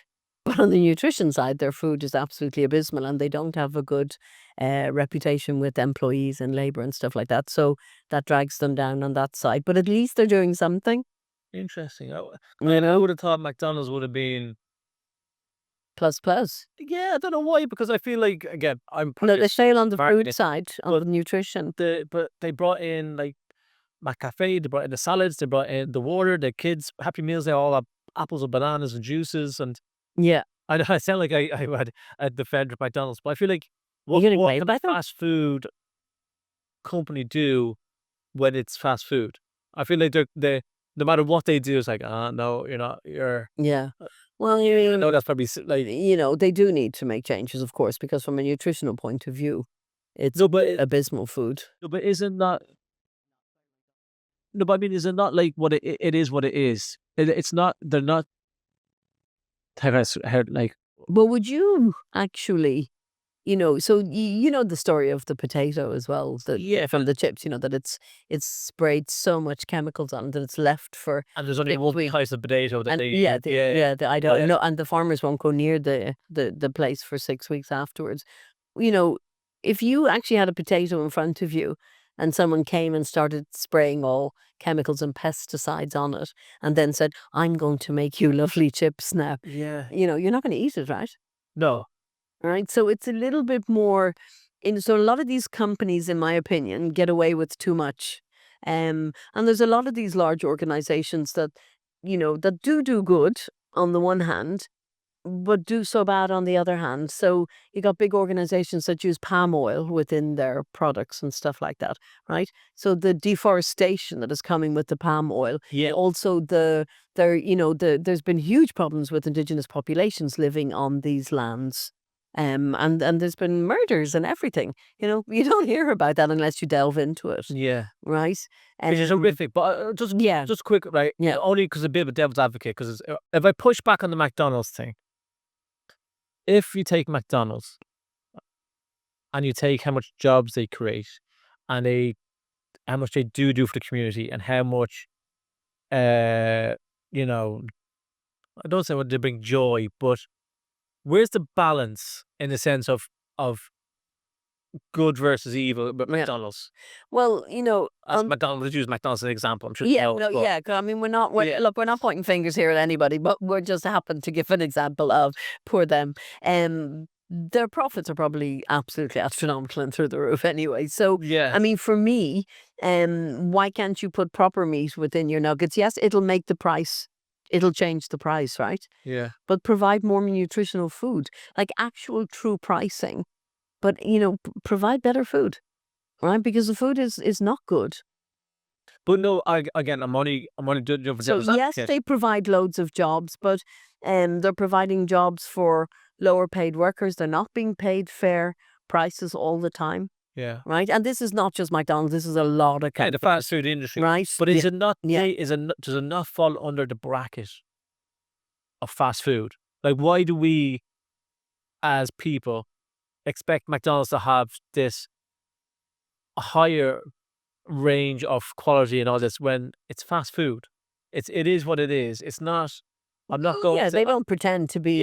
But on the nutrition side, their food is absolutely abysmal, and they don't have a good reputation with employees and labor and stuff like that. So that drags them down on that side. But at least they're doing something. Interesting. I would have thought McDonald's would have been. Plus. Yeah, I don't know why, because I feel like, again, I'm No, they fail on the marketing, food side, on but the nutrition. but they brought in like McCafe, they brought in the salads, they brought in the water, the kids Happy Meals. They all have apples and bananas and juices, and Yeah. I sound like I had a defender of McDonald's, but I feel like You're gonna what complain can a about them? fast food company do when it's fast food? I feel like they no matter what they do, it's like, no, you're not. Yeah. Well, No, that's probably like they do need to make changes, of course, because from a nutritional point of view, it's no, but abysmal food. No, but isn't that? No, but I mean, is it not like what it is? What it is? It's not. They're not. Like. But would you actually, so you know the story of the potato as well, Yeah. from the chips, that it's sprayed so much chemicals on it that it's left for and there's only 6 one weeks. type of potato that And they I don't yeah. know, and the farmers won't go near the place for 6 weeks afterwards. If you actually had a potato in front of you and someone came and started spraying all chemicals and pesticides on it and then said, I'm going to make you lovely chips now, Yeah. you're not going to eat it, right? No. Right. So it's a little bit more so a lot of these companies, in my opinion, get away with too much. And there's a lot of these large organizations that, that do good on the one hand, but do so bad on the other hand. So you got big organizations that use palm oil within their products and stuff like that, right? So the deforestation that is coming with the palm oil. Yeah. Also there's been huge problems with indigenous populations living on these lands. And there's been murders and everything. You don't hear about that unless you delve into it, Yeah. right? Which is horrific. But just quick, right? Yeah. Only because a bit of a devil's advocate. Because if I push back on the McDonald's thing, if you take McDonald's and you take how much jobs they create, and how much they do for the community, and how much, I don't say what they bring joy, but where's the balance in the sense of good versus evil with Yeah. McDonald's? Well, McDonald's. Let's use McDonald's as an example. I'm sure. yeah, you know, but- 'cause I mean, we're Yeah. look, we're not pointing fingers here at anybody, but we're just happen to give an example of poor them. Their profits are probably absolutely astronomical and through the roof anyway. So, Yeah. I mean, for me, why can't you put proper meat within your nuggets? Yes, it'll change the price, right? Yeah. But provide more nutritional food, like actual true pricing. But provide better food, right? Because the food is not good. But no, again, I'm only doing it for So devil's yes, advocate. they provide loads of jobs, but they're providing jobs for lower paid workers. They're not being paid fair prices all the time, Yeah. right? And this is not just McDonald's. This is a lot of Yeah, the companies, fast food industry. right? But is Yeah. it not? Yeah. Does it not fall under the bracket of fast food? Like, why do we, as people, expect McDonald's to have this higher range of quality and all this when it's fast food? It is what it is. It's not. I'm not going. Yeah, to, they don't pretend to be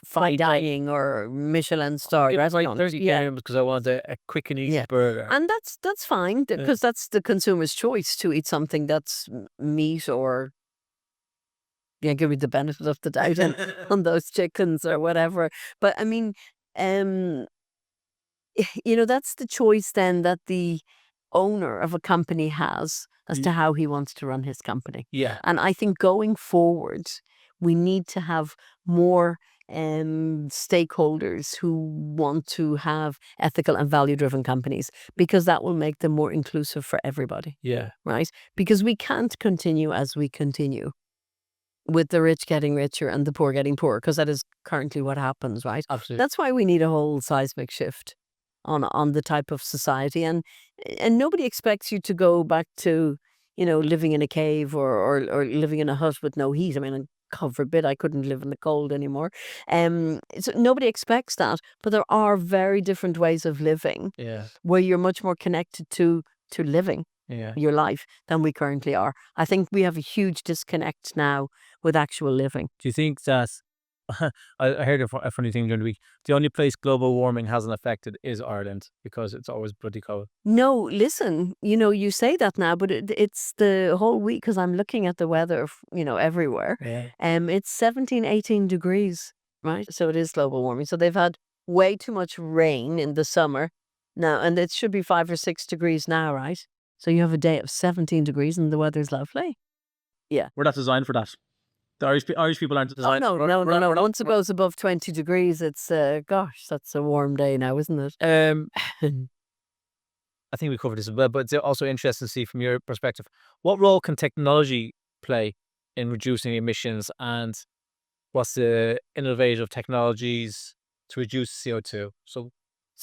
fine dining or Michelin star It's like restaurants. 30 Yeah. grams because I want a quick and easy Yeah. burger. And that's fine because that's the consumer's choice to eat something that's meat or give me the benefit of the doubt on those chickens or whatever. But I mean, that's the choice then that the owner of a company has as to how he wants to run his company. Yeah. And I think going forward, we need to have more stakeholders who want to have ethical and value-driven companies, because that will make them more inclusive for everybody, Yeah. right? Because we can't continue as we continue with the rich getting richer and the poor getting poorer, because that is currently what happens, right? Absolutely. That's why we need a whole seismic shift on the type of society, and nobody expects you to go back to living in a cave or living in a hut with no heat. I mean, God forbid I couldn't live in the cold anymore. So nobody expects that, but there are very different ways of living Yeah. where you're much more connected to living Yeah. your life than we currently are. I think we have a huge disconnect now with actual living. Do you think that I heard a funny thing during the week? The only place global warming hasn't affected is Ireland because it's always bloody cold. No, listen, you say that now, but it's the whole week because I'm looking at the weather, everywhere. Yeah. It's 17, 18 degrees, right? So it is global warming. So they've had way too much rain in the summer now, and it should be 5 or 6 degrees now, right? So you have a day of 17 degrees and the weather's lovely. We're not designed for that. The Irish people aren't Oh, designed. no. we're not- Once it goes above 20 degrees, it's, gosh, that's a warm day now, isn't it? I think we covered this as well, but it's also interesting to see from your perspective, what role can technology play in reducing emissions, and what's the innovative technologies to reduce CO2? So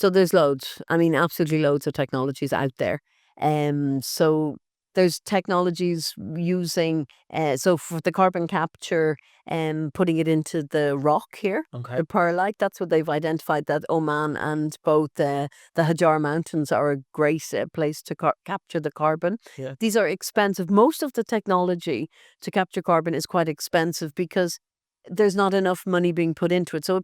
there's loads. I mean, absolutely loads of technologies out there. So there's technologies using, so for the carbon capture, putting it into the rock here, Okay. the perlite. That's what they've identified, that Oman and both the Hajar Mountains are a great place to capture the carbon. Yeah. These are expensive. Most of the technology to capture carbon is quite expensive because there's not enough money being put into it. So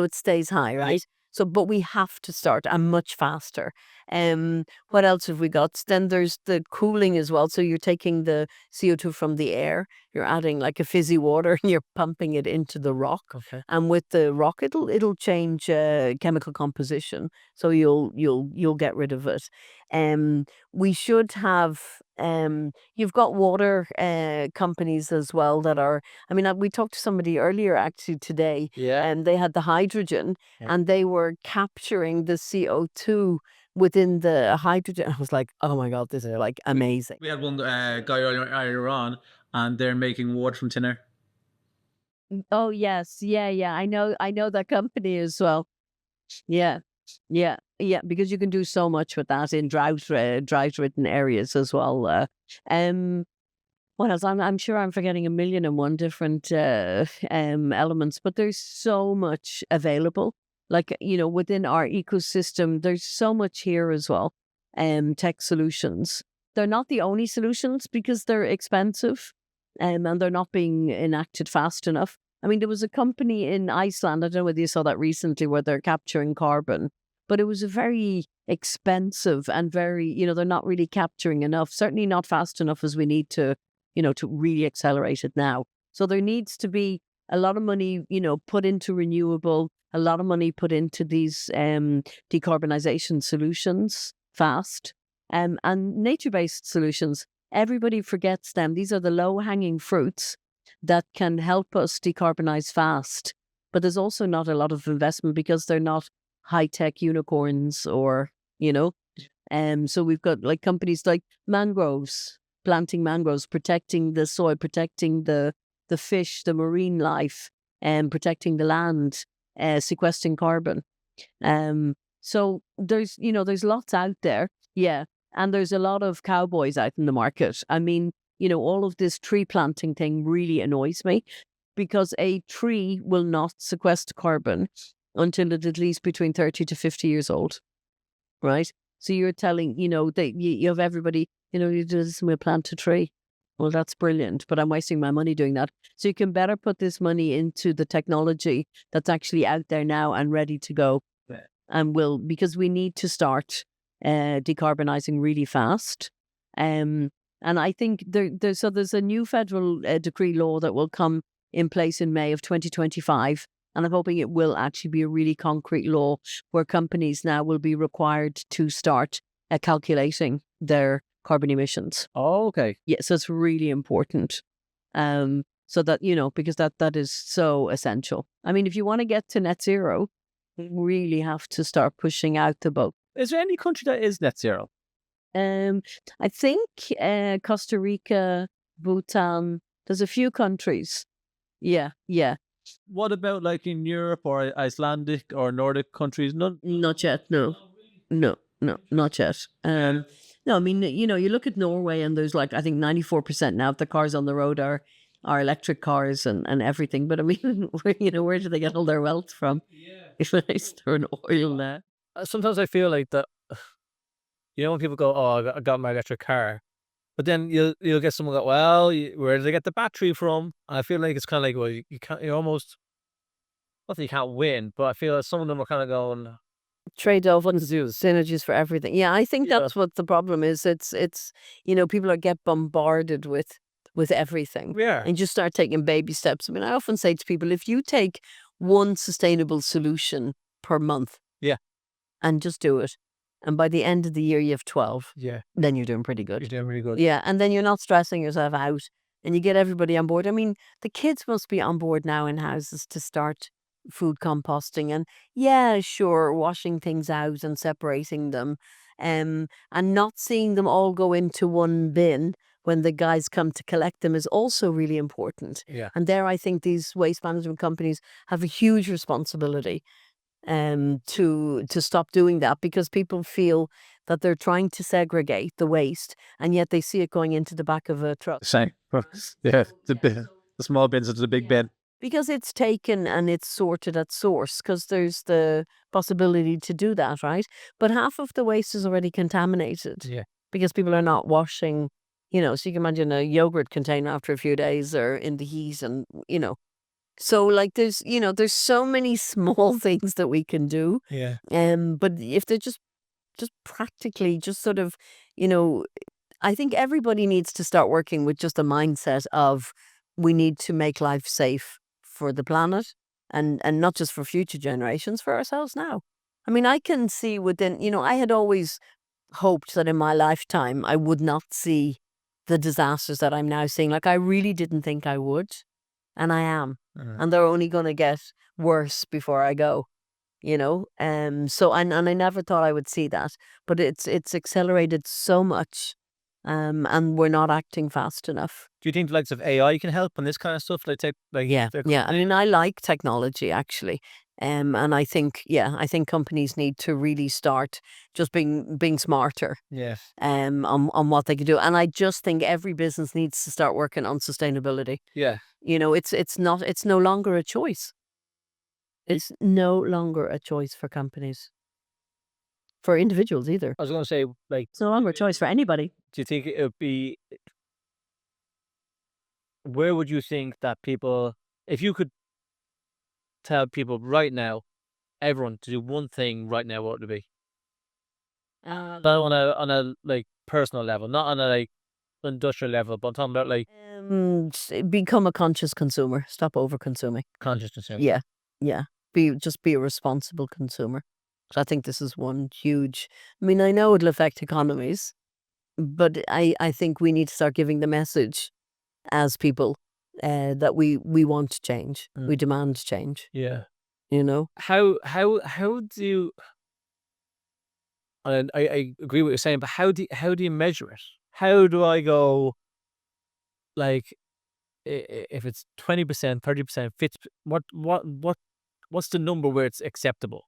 it stays high, right? So, but we have to start and much faster. What else have we got? Then there's the cooling as well. So you're taking the CO2 from the air, you're adding like a fizzy water, and you're pumping it into the rock. Okay. And with the rock, it'll change chemical composition. So you'll get rid of it. We should have. You've got water companies as well that are. I mean, we talked to somebody earlier actually today, Yeah. and they had the hydrogen, Yeah. and they were capturing the CO2 within the hydrogen. I was like, oh my God, this is like amazing. We had one guy earlier in Iran, and they're making water from thin air. Oh yes, yeah. I know that company as well. Yeah, because you can do so much with that in drought-ridden areas as well. What else? I'm sure I'm forgetting a million and one different elements, but there's so much available. Like, within our ecosystem, there's so much here as well. Tech solutions. They're not the only solutions because they're expensive, and they're not being enacted fast enough. I mean, there was a company in Iceland, I don't know whether you saw that recently, where they're capturing carbon, but it was a very expensive and very, they're not really capturing enough, certainly not fast enough as we need to really accelerate it now. So there needs to be a lot of money, put into renewable, a lot of money put into these decarbonization solutions fast, and nature-based solutions. Everybody forgets them. These are the low-hanging fruits that can help us decarbonize fast. But there's also not a lot of investment because they're not high-tech unicorns or, so we've got like companies like mangroves, planting mangroves, protecting the soil, protecting the fish, the marine life, and protecting the land, sequestering carbon. So there's lots out there. Yeah. And there's a lot of cowboys out in the market. I mean, all of this tree planting thing really annoys me because a tree will not sequester carbon until it's at least between 30 to 50 years old, right? So you're telling, that you have everybody, you do this and we'll plant a tree. Well, that's brilliant, but I'm wasting my money doing that. So you can better put this money into the technology that's actually out there now and ready to go. Yeah. And because we need to start decarbonizing really fast. And I think there's a new federal decree law that will come in place in May of 2025. And I'm hoping it will actually be a really concrete law where companies now will be required to start calculating their carbon emissions. Oh, okay. Yeah, so it's really important. So that, because that is so essential. I mean, if you want to get to net zero, you really have to start pushing out the boat. Is there any country that is net zero? I think Costa Rica, Bhutan, there's a few countries. Yeah. What about like in Europe or Icelandic or Nordic countries? None. Not yet, no. No, not yet. No, I mean, you know, you look at Norway and there's like, I think 94% now of the cars on the road are electric cars and everything. But I mean, you know, where do they get all their wealth from? If they store in oil now. Sometimes I feel like that, you know, when people go, "Oh, I got my electric car," but then you'll get someone go, "Well, where did they get the battery from?" And I feel like it's kind of like, well, you can't, you almost, not that you can't win, but I feel like some of them are kind of going, Trade-off and synergies for everything. Yeah, I think Yeah. that's what the problem is. It's you know, people get bombarded with everything. yeah, And just start taking baby steps. I mean, I often say to people, if you take one sustainable solution per month, Yeah. and just do it, and by the end of the year you have 12, yeah, then you're doing pretty you're good. doing really good. Yeah, and then you're not stressing yourself out, and you get everybody on board. I mean, the kids must be on board now in houses to start food composting, and yeah, sure, washing things out and separating them, and not seeing them all go into one bin when the guys come to collect them is also really important. Yeah, And there, I think these waste management companies have a huge responsibility to stop doing that, because people feel that they're trying to segregate the waste and yet they see it going into the back of a truck Same. Yeah, the small bins into the big bin. because it's taken and it's sorted at source, because there's the possibility to do that, right? But half of the waste is already contaminated yeah, because people are not washing, you know, so you can imagine a yogurt container after a few days or in the heat, and you know, so like there's, you know, there's so many small things that we can do. yeah, But if they're just practically just sort of, you know, I think everybody needs to start working with just a mindset of we need to make life safe for the planet, and not just for future generations, for ourselves now. I mean, I can see within, you know, I had always hoped that in my lifetime I would not see the disasters that I'm now seeing. Like, I really didn't think I would, and I am. And they're only going to get worse before I go, you know. So and I never thought I would see that, but it's accelerated so much, and we're not acting fast enough. Do you think the likes of AI can help on this kind of stuff? Like, Yeah, I mean, I like technology actually, and I think, I think companies need to really start just being smarter, yeah, on what they can do, and I just think every business needs to start working on sustainability. yeah. You know, it's no longer a choice. It's no longer a choice for companies, for individuals either. I was going to say, like, It's no longer a choice for anybody. do you think it would be? Where would you think that people, if you could tell people right now, everyone to do one thing right now, what would it be? Not on a like personal level, not on a like industrial level, but I'm talking about like Become a conscious consumer. Stop over consuming. conscious consumer. Yeah, yeah. Just be a responsible consumer. So I think this is one huge. I mean, I know it'll affect economies, but I think we need to start giving the message as people, that we want change. We demand change. Yeah. You know. How do you? And I agree with what you're saying, but how do you measure it? How do I go? Like, if it's 20%, 30%, 50%, what's the number where it's acceptable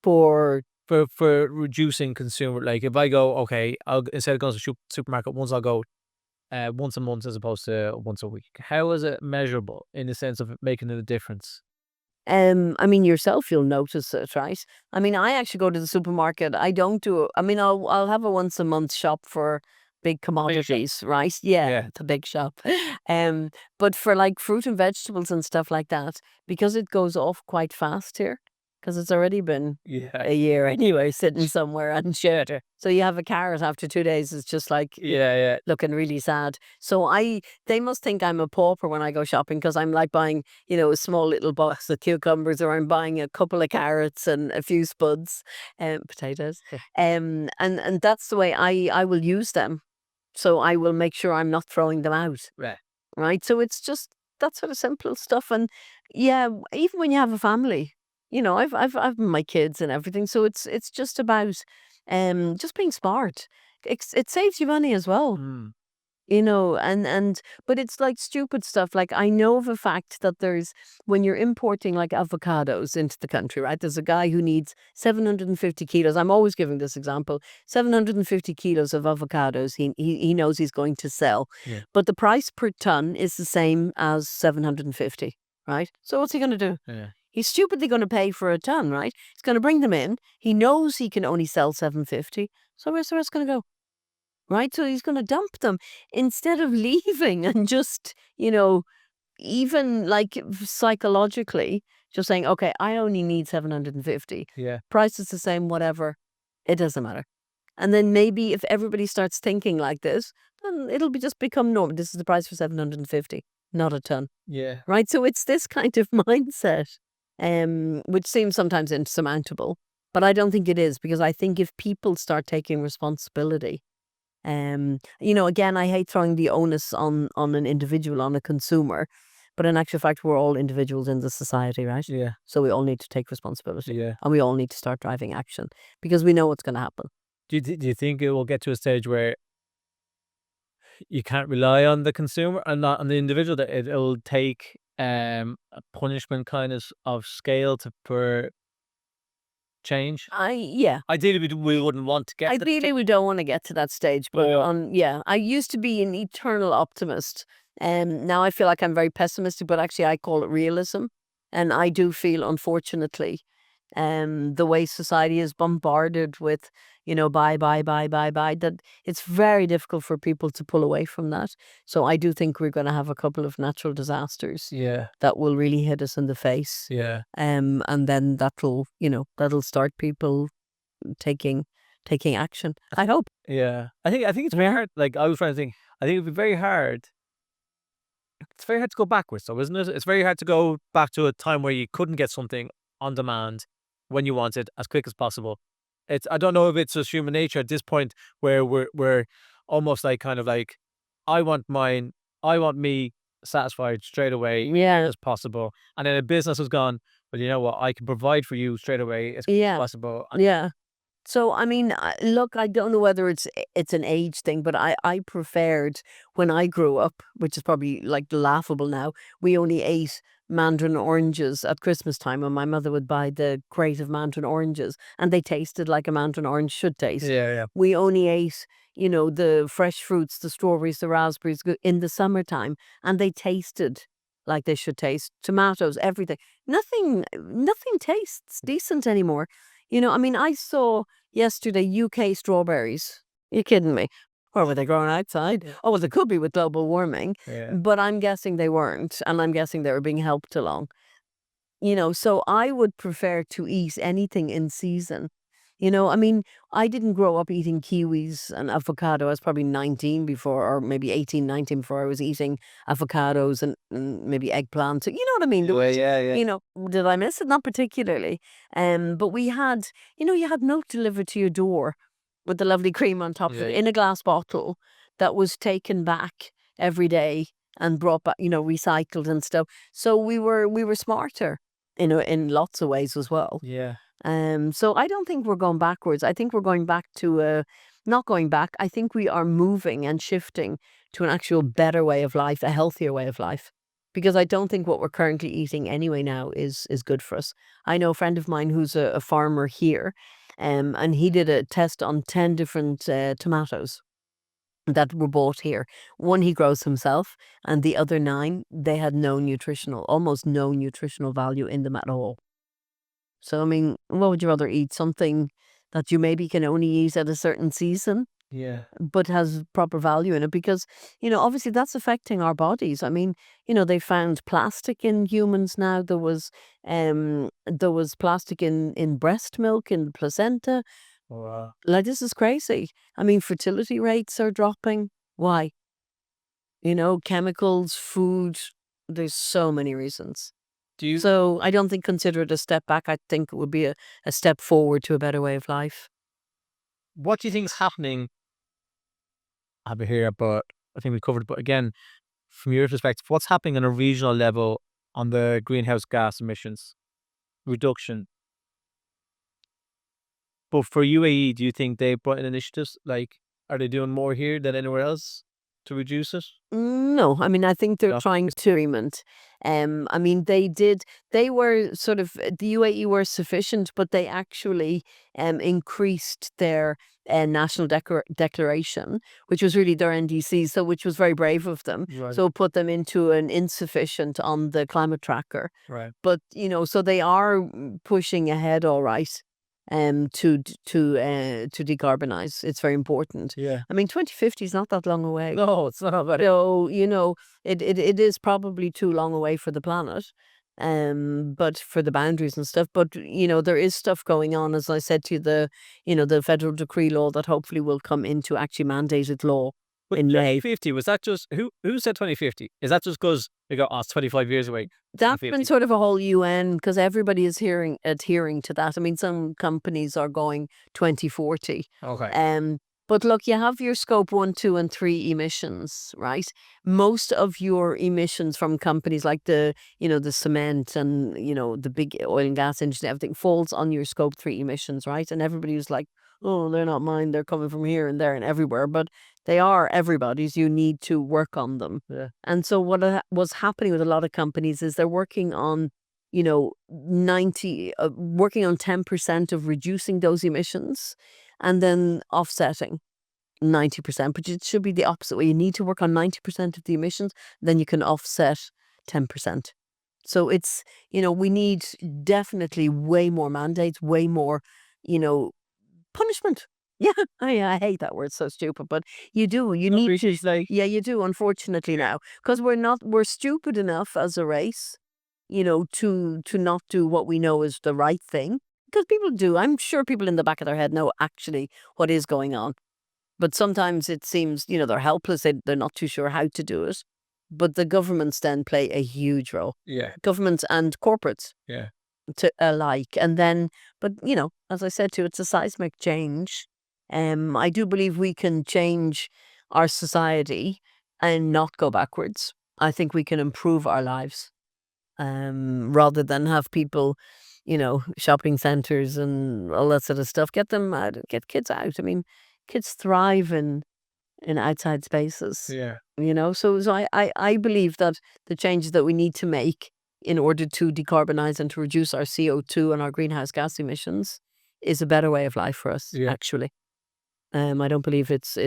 For for reducing consumer? Like, if I go, okay, instead of going to the supermarket once, I'll go once a month as opposed to once a week. How is it measurable in the sense of it making a difference? I mean, yourself, you'll notice it, right? I mean, I actually go to the supermarket. I don't do. I mean, I'll have a once a month shop for big commodities, right? Yeah, Yeah. it's a big shop. But for like fruit and vegetables and stuff like that, because it goes off quite fast here, because it's already been Yeah. a year anyway, sitting somewhere and shit. So you have a carrot after 2 days, it's just like Yeah. looking really sad. So they must think I'm a pauper when I go shopping, because I'm like buying, you know, a small little box of cucumbers, or I'm buying a couple of carrots and a few spuds, potatoes. And that's the way I will use them. So I will make sure I'm not throwing them out. Right. Right. So it's just that sort of simple stuff. And yeah, even when you have a family, you know, I've my kids and everything. So it's just about just being smart. It saves you money as well. but it's like stupid stuff. Like, I know of a fact that when you're importing like avocados into the country, right? There's a guy who needs 750 kilos. I'm always giving this example. 750 kilos of avocados he knows he's going to sell. Yeah. But the price per ton is the same as 750, right? So what's he going to do? Yeah. He's stupidly going to pay for a ton, right? He's going to bring them in. He knows he can only sell 750. So where's the rest going to go? Right? So he's going to dump them instead of leaving and just, even like psychologically, just saying, okay, I only need 750. Yeah. Price is the same, whatever. It doesn't matter. And then maybe if everybody starts thinking like this, then it'll just become normal. This is the price for 750, not a ton. Yeah. Right? So it's this kind of mindset, which seems sometimes insurmountable, but I don't think it is, because I think if people start taking responsibility, again, I hate throwing the onus on an individual, on a consumer, but in actual fact, we're all individuals in the society, right? Yeah. So we all need to take responsibility, Yeah. and we all need to start driving action, because we know what's going to happen. Do you think it will get to a stage where you can't rely on the consumer and not on the individual, that it'll take a punishment kind of scale for change? Yeah. Ideally, we wouldn't want to get Ideally, we don't want to get to that stage, but I used to be an eternal optimist, and now I feel like I'm very pessimistic, but actually I call it realism. And I do feel, unfortunately, the way society is bombarded with, buy, that it's very difficult for people to pull away from that. So I do think we're going to have a couple of natural disasters Yeah. that will really hit us in the face. Yeah. And then that'll start people taking action, I hope. Yeah. I think it's very hard. Like, I was trying to think, I think it'd be very hard. It's very hard to go backwards, though, isn't it? It's very hard to go back to a time where you couldn't get something on demand when you want it as quick as possible. I don't know if it's just human nature at this point, where we're almost like, kind of like, I want me satisfied straight away Yeah. as possible. And then a business has gone, well, you know what, I can provide for you straight away as quick as possible. Yeah. So, I mean, look, I don't know whether it's an age thing, but I preferred when I grew up, which is probably like laughable now. We only ate mandarin oranges at Christmas time, and my mother would buy the crate of mandarin oranges, and they tasted like a mandarin orange should taste. Yeah. We only ate, the fresh fruits, the strawberries, the raspberries in the summertime, and they tasted like they should taste. Tomatoes, everything. Nothing tastes decent anymore. I mean, I saw yesterday UK strawberries. You kidding me? Or were they growing outside? Oh, well, they could be with global warming, Yeah. but I'm guessing they weren't, and I'm guessing they were being helped along. So I would prefer to eat anything in season. I mean, I didn't grow up eating kiwis and avocado. I was probably 19 before, or maybe 18, 19 before I was eating avocados and maybe eggplants. You know what I mean? There was- Yeah. Did I miss it? Not particularly. But we had, you had milk delivered to your door with the lovely cream on top of it Yeah. in a glass bottle that was taken back every day and brought back, recycled and stuff. So we were smarter, in lots of ways as well. Yeah. So I don't think we're going backwards. I think we're going back to not going back. I think we are moving and shifting to an actual better way of life, a healthier way of life. Because I don't think what we're currently eating anyway now is good for us. I know a friend of mine who's a farmer here, and he did a test on 10 different tomatoes that were bought here. One he grows himself, and the other 9, they had almost no nutritional value in them at all. So, I mean, what would you rather eat? Something that you maybe can only eat at a certain season, Yeah. but has proper value in it? Because, obviously that's affecting our bodies. I mean, they found plastic in humans now. There was plastic in breast milk, in the placenta. Wow. Like, this is crazy. I mean, fertility rates are dropping. Why? Chemicals, food, there's so many reasons. So I don't think consider it a step back. I think it would be a step forward to a better way of life. What do you think is happening? I have it here, but I think we covered it. But again, from your perspective, what's happening on a regional level on the greenhouse gas emissions reduction? But for UAE, do you think they brought in initiatives? Like, are they doing more here than anywhere else? to reduce it? No, I mean, I think they're No. trying to agreement. I mean, they were sort of, the UAE were sufficient, but they actually increased their national declaration, which was really their NDC, so which was very brave of them. Right. So put them into an insufficient on the climate tracker. Right. But, so they are pushing ahead all right. To decarbonize, it's very important. Yeah. I mean, 2050 is not that long away. No, it's not about it. So, it is probably too long away for the planet, but for the boundaries and stuff. But, there is stuff going on, as I said to you, the federal decree law that hopefully will come into actually mandated law But in May. 2050, was that just, who said 2050? Is that just because they go, oh, it's 25 years away? That's 2050. been sort of a whole UN, because everybody is adhering to that. I mean, some companies are going 2040. Okay. But look, you have your scope 1, 2, and 3 emissions, right? Most of your emissions from companies like the cement and, the big oil and gas industry, everything falls on your scope 3 emissions, right? And everybody was like, oh, they're not mine. They're coming from here and there and everywhere. But they are everybody's. You need to work on them. Yeah. And so what was happening with a lot of companies is they're working on, working on 10% of reducing those emissions and then offsetting 90%. But it should be the opposite way. You need to work on 90% of the emissions, then you can offset 10%. So it's, we need definitely way more mandates, way more, punishment. Yeah, I hate that word, it's so stupid, but you do. You need to. Yeah, you do. Unfortunately now, because we're stupid enough as a race, to not do what we know is the right thing. Because people do. I'm sure people in the back of their head know actually what is going on, but sometimes it seems they're helpless. They're not too sure how to do it. But the governments then play a huge role. Yeah. Governments and corporates. Yeah. To alike, and then, but as I said to you, it's a seismic change. I do believe we can change our society and not go backwards. I think we can improve our lives, rather than have people, shopping centers and all that sort of stuff. Get them out, get kids out. I mean, kids thrive in outside spaces. Yeah. So I believe that the changes that we need to make in order to decarbonize and to reduce our CO2 and our greenhouse gas emissions is a better way of life for us, Yeah. actually. I don't believe it's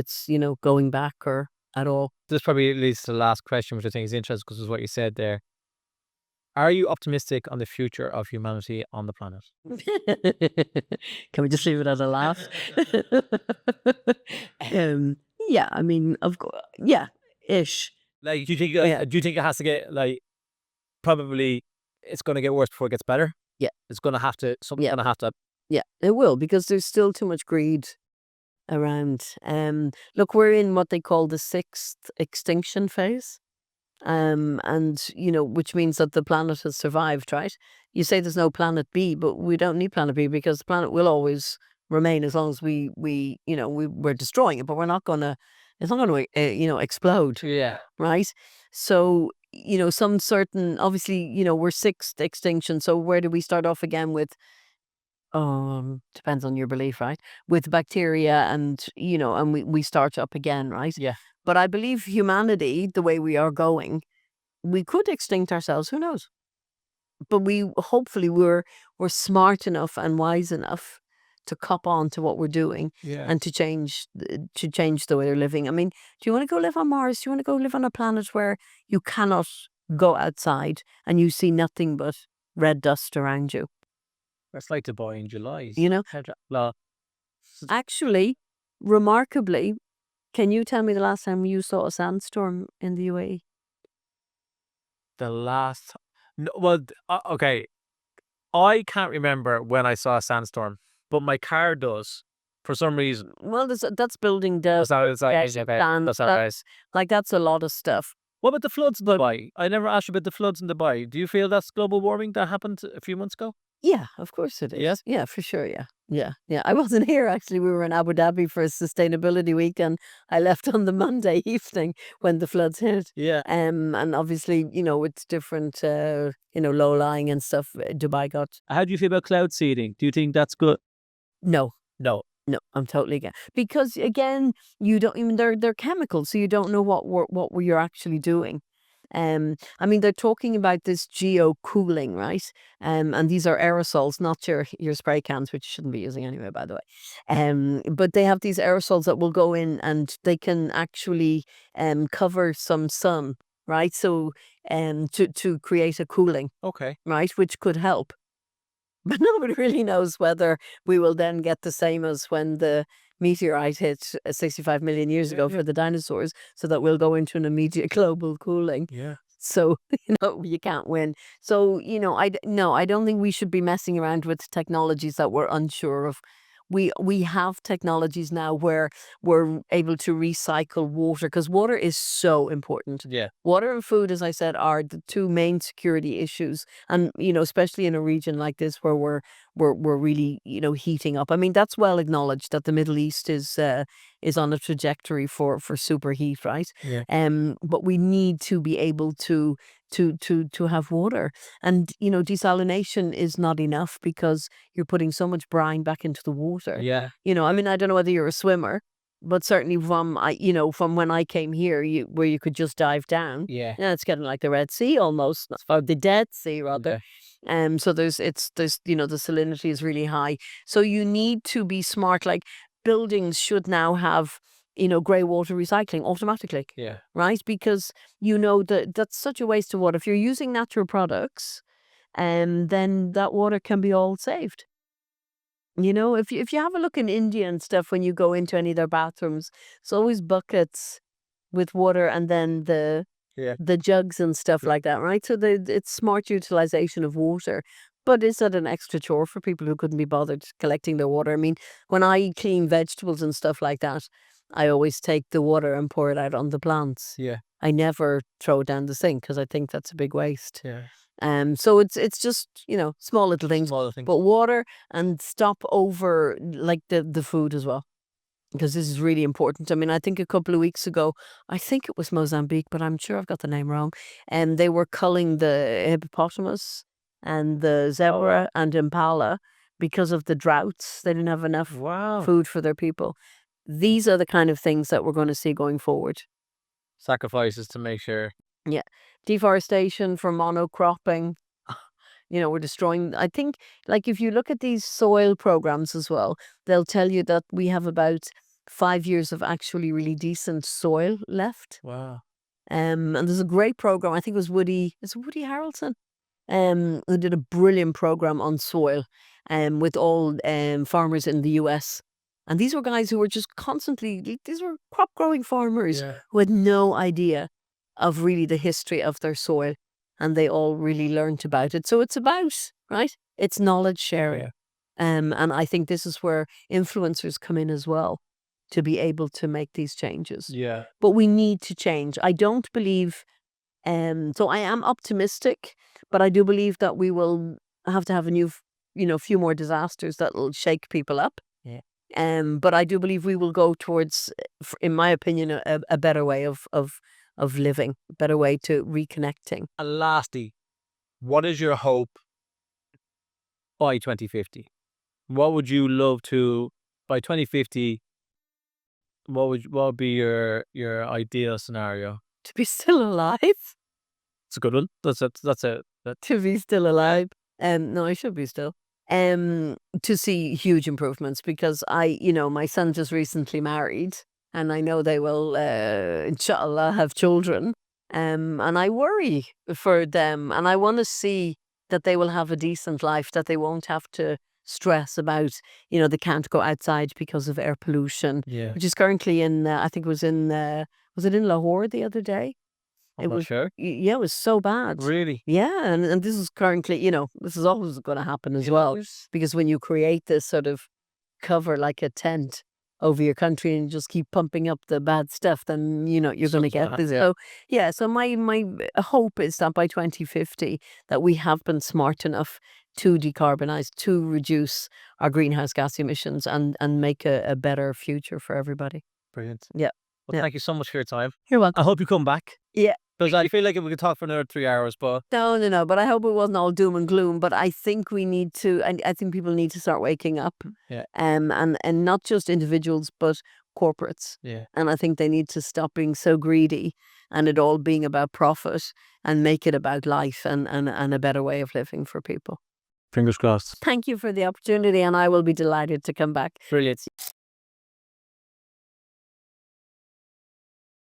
going back or at all. This probably leads to the last question, which I think is interesting because of what you said there. Are you optimistic on the future of humanity on the planet? Can we just leave it as a laugh? Yeah, I mean, of course, yeah, ish. Like, do you think Yeah. do you think it has to get probably it's going to get worse before it gets better? Yeah. It's going to have to, something's Yeah. going to have to. Yeah, it will, because there's still too much greed around. Look, we're in what they call the 6th extinction phase. And which means that the planet has survived, right? You say there's no planet B, but we don't need planet B, because the planet will always remain as long as we're destroying it, but it's not gonna explode, Yeah. right? So, some certain, obviously, we're 6th extinction. So where do we start off again with? Depends on your belief, right? With bacteria and, and we start up again, right? Yeah. But I believe humanity, the way we are going, we could extinct ourselves. Who knows? But hopefully we're smart enough and wise enough to cop on to what we're doing Yeah. and to change the way they're living. I mean, do you want to go live on Mars? Do you want to go live on a planet where you cannot go outside and you see nothing but red dust around you? That's like Dubai in July. Well, actually, remarkably, can you tell me the last time you saw a sandstorm in the UAE? The last, no, well, okay, I can't remember when I saw a sandstorm, but my car does for some reason. Well, that's building the That's that's a lot of stuff. What about the floods in Dubai? I never asked you about the floods in Dubai. Do you feel that's global warming that happened a few months ago? Yeah, of course it is. Yes? Yeah, for sure. Yeah. I wasn't here, actually. We were in Abu Dhabi for a sustainability week, and I left on the Monday evening when the floods hit. Yeah. And obviously, it's different, low lying and stuff. Dubai got. How do you feel about cloud seeding? Do you think that's good? No. No. No, I'm totally against, because again, you don't even, they're chemicals, so you don't know what you're actually doing. I mean, they're talking about this geo cooling, right? And these are aerosols, not your spray cans, which you shouldn't be using anyway, by the way. But they have these aerosols that will go in, and they can actually cover some sun, right? So to create a cooling, Okay. right, which could help. But nobody really knows whether we will then get the same as when the meteorite hit 65 million years ago for the dinosaurs, so that we'll go into an immediate global cooling. Yeah. So, you can't win. So, no, I don't think we should be messing around with technologies that we're unsure of. We have technologies now where we're able to recycle water, because water is so important. Yeah. Water and food, as I said, are the two main security issues, and especially in a region like this where we're really heating up. I mean, that's well acknowledged that the Middle East is on a trajectory for superheat, right? Yeah. But we need to be able to have water, and desalination is not enough, because you're putting so much brine back into the water. Yeah. I mean, I don't know whether you're a swimmer, but certainly from when I came here, where you could just dive down. Yeah. It's getting like the Red Sea almost, or the Dead Sea rather. So there's the salinity is really high. So you need to be smart. Like, buildings should now have grey water recycling automatically. Yeah. Right? Because that's such a waste of water. If you're using natural products, then that water can be all saved. If you have a look in India and stuff, when you go into any of their bathrooms, it's always buckets with water, and then the jugs and stuff like that, right? So it's smart utilization of water. But is that an extra chore for people who couldn't be bothered collecting their water? I mean, when I clean vegetables and stuff like that, I always take the water and pour it out on the plants. Yeah. I never throw it down the sink, because I think that's a big waste. Yeah. So it's just small little things, but water, and stop over like the food as well, because this is really important. I mean, I think a couple of weeks ago, I think it was Mozambique, but I'm sure I've got the name wrong, and they were culling the hippopotamus and the zebra and impala because of the droughts. They didn't have enough food for their people. These are the kind of things that we're going to see going forward. Sacrifices to make sure. Yeah. Deforestation for monocropping. We're destroying. I think, like, if you look at these soil programs as well, they'll tell you that we have about 5 years of actually really decent soil left. Wow. And there's a great program. I think it was Woody Harrelson, who did a brilliant program on soil, with all farmers in the US. And these were guys who were just constantly, these were crop growing farmers who had no idea of really the history of their soil. And they all really learned about it. So it's about, right? It's knowledge sharing. Yeah. And I think this is where influencers come in as well, to be able to make these changes. Yeah. But we need to change. I don't believe, so I am optimistic, but I do believe that we will have to have few more disasters that will shake people up. Yeah. But I do believe we will go towards, in my opinion, a better way of living, a better way to reconnecting. And lastly, what is your hope by 2050? What would you love to, by 2050, what would be your ideal scenario? To be still alive. It's a good one. That's it. To be still alive. No, I should be still. To see huge improvements, because my son just recently married, and I know they will, inshallah, have children. And I worry for them, and I want to see that they will have a decent life, that they won't have to stress about, they can't go outside because of air pollution, which is currently in, I think it was it in Lahore the other day? I'm not sure. Yeah, it was so bad. Really? Yeah, and this is currently, this is always going to happen as well, because when you create this sort of cover like a tent over your country and just keep pumping up the bad stuff, then you're going to get this. Yeah. So my hope is that by 2050 that we have been smart enough to decarbonize, to reduce our greenhouse gas emissions, and make a better future for everybody. Brilliant. Yeah. Well, thank you so much for your time. You're welcome. I hope you come back. Yeah. Because I feel like we could talk for another 3 hours, but No. But I hope it wasn't all doom and gloom. But I think we need to, and I think people need to start waking up. Yeah. And not just individuals, but corporates. yeah. And I think they need to stop being so greedy and it all being about profit and make it about life and a better way of living for people. Fingers crossed. Thank you for the opportunity, and I will be delighted to come back. Brilliant.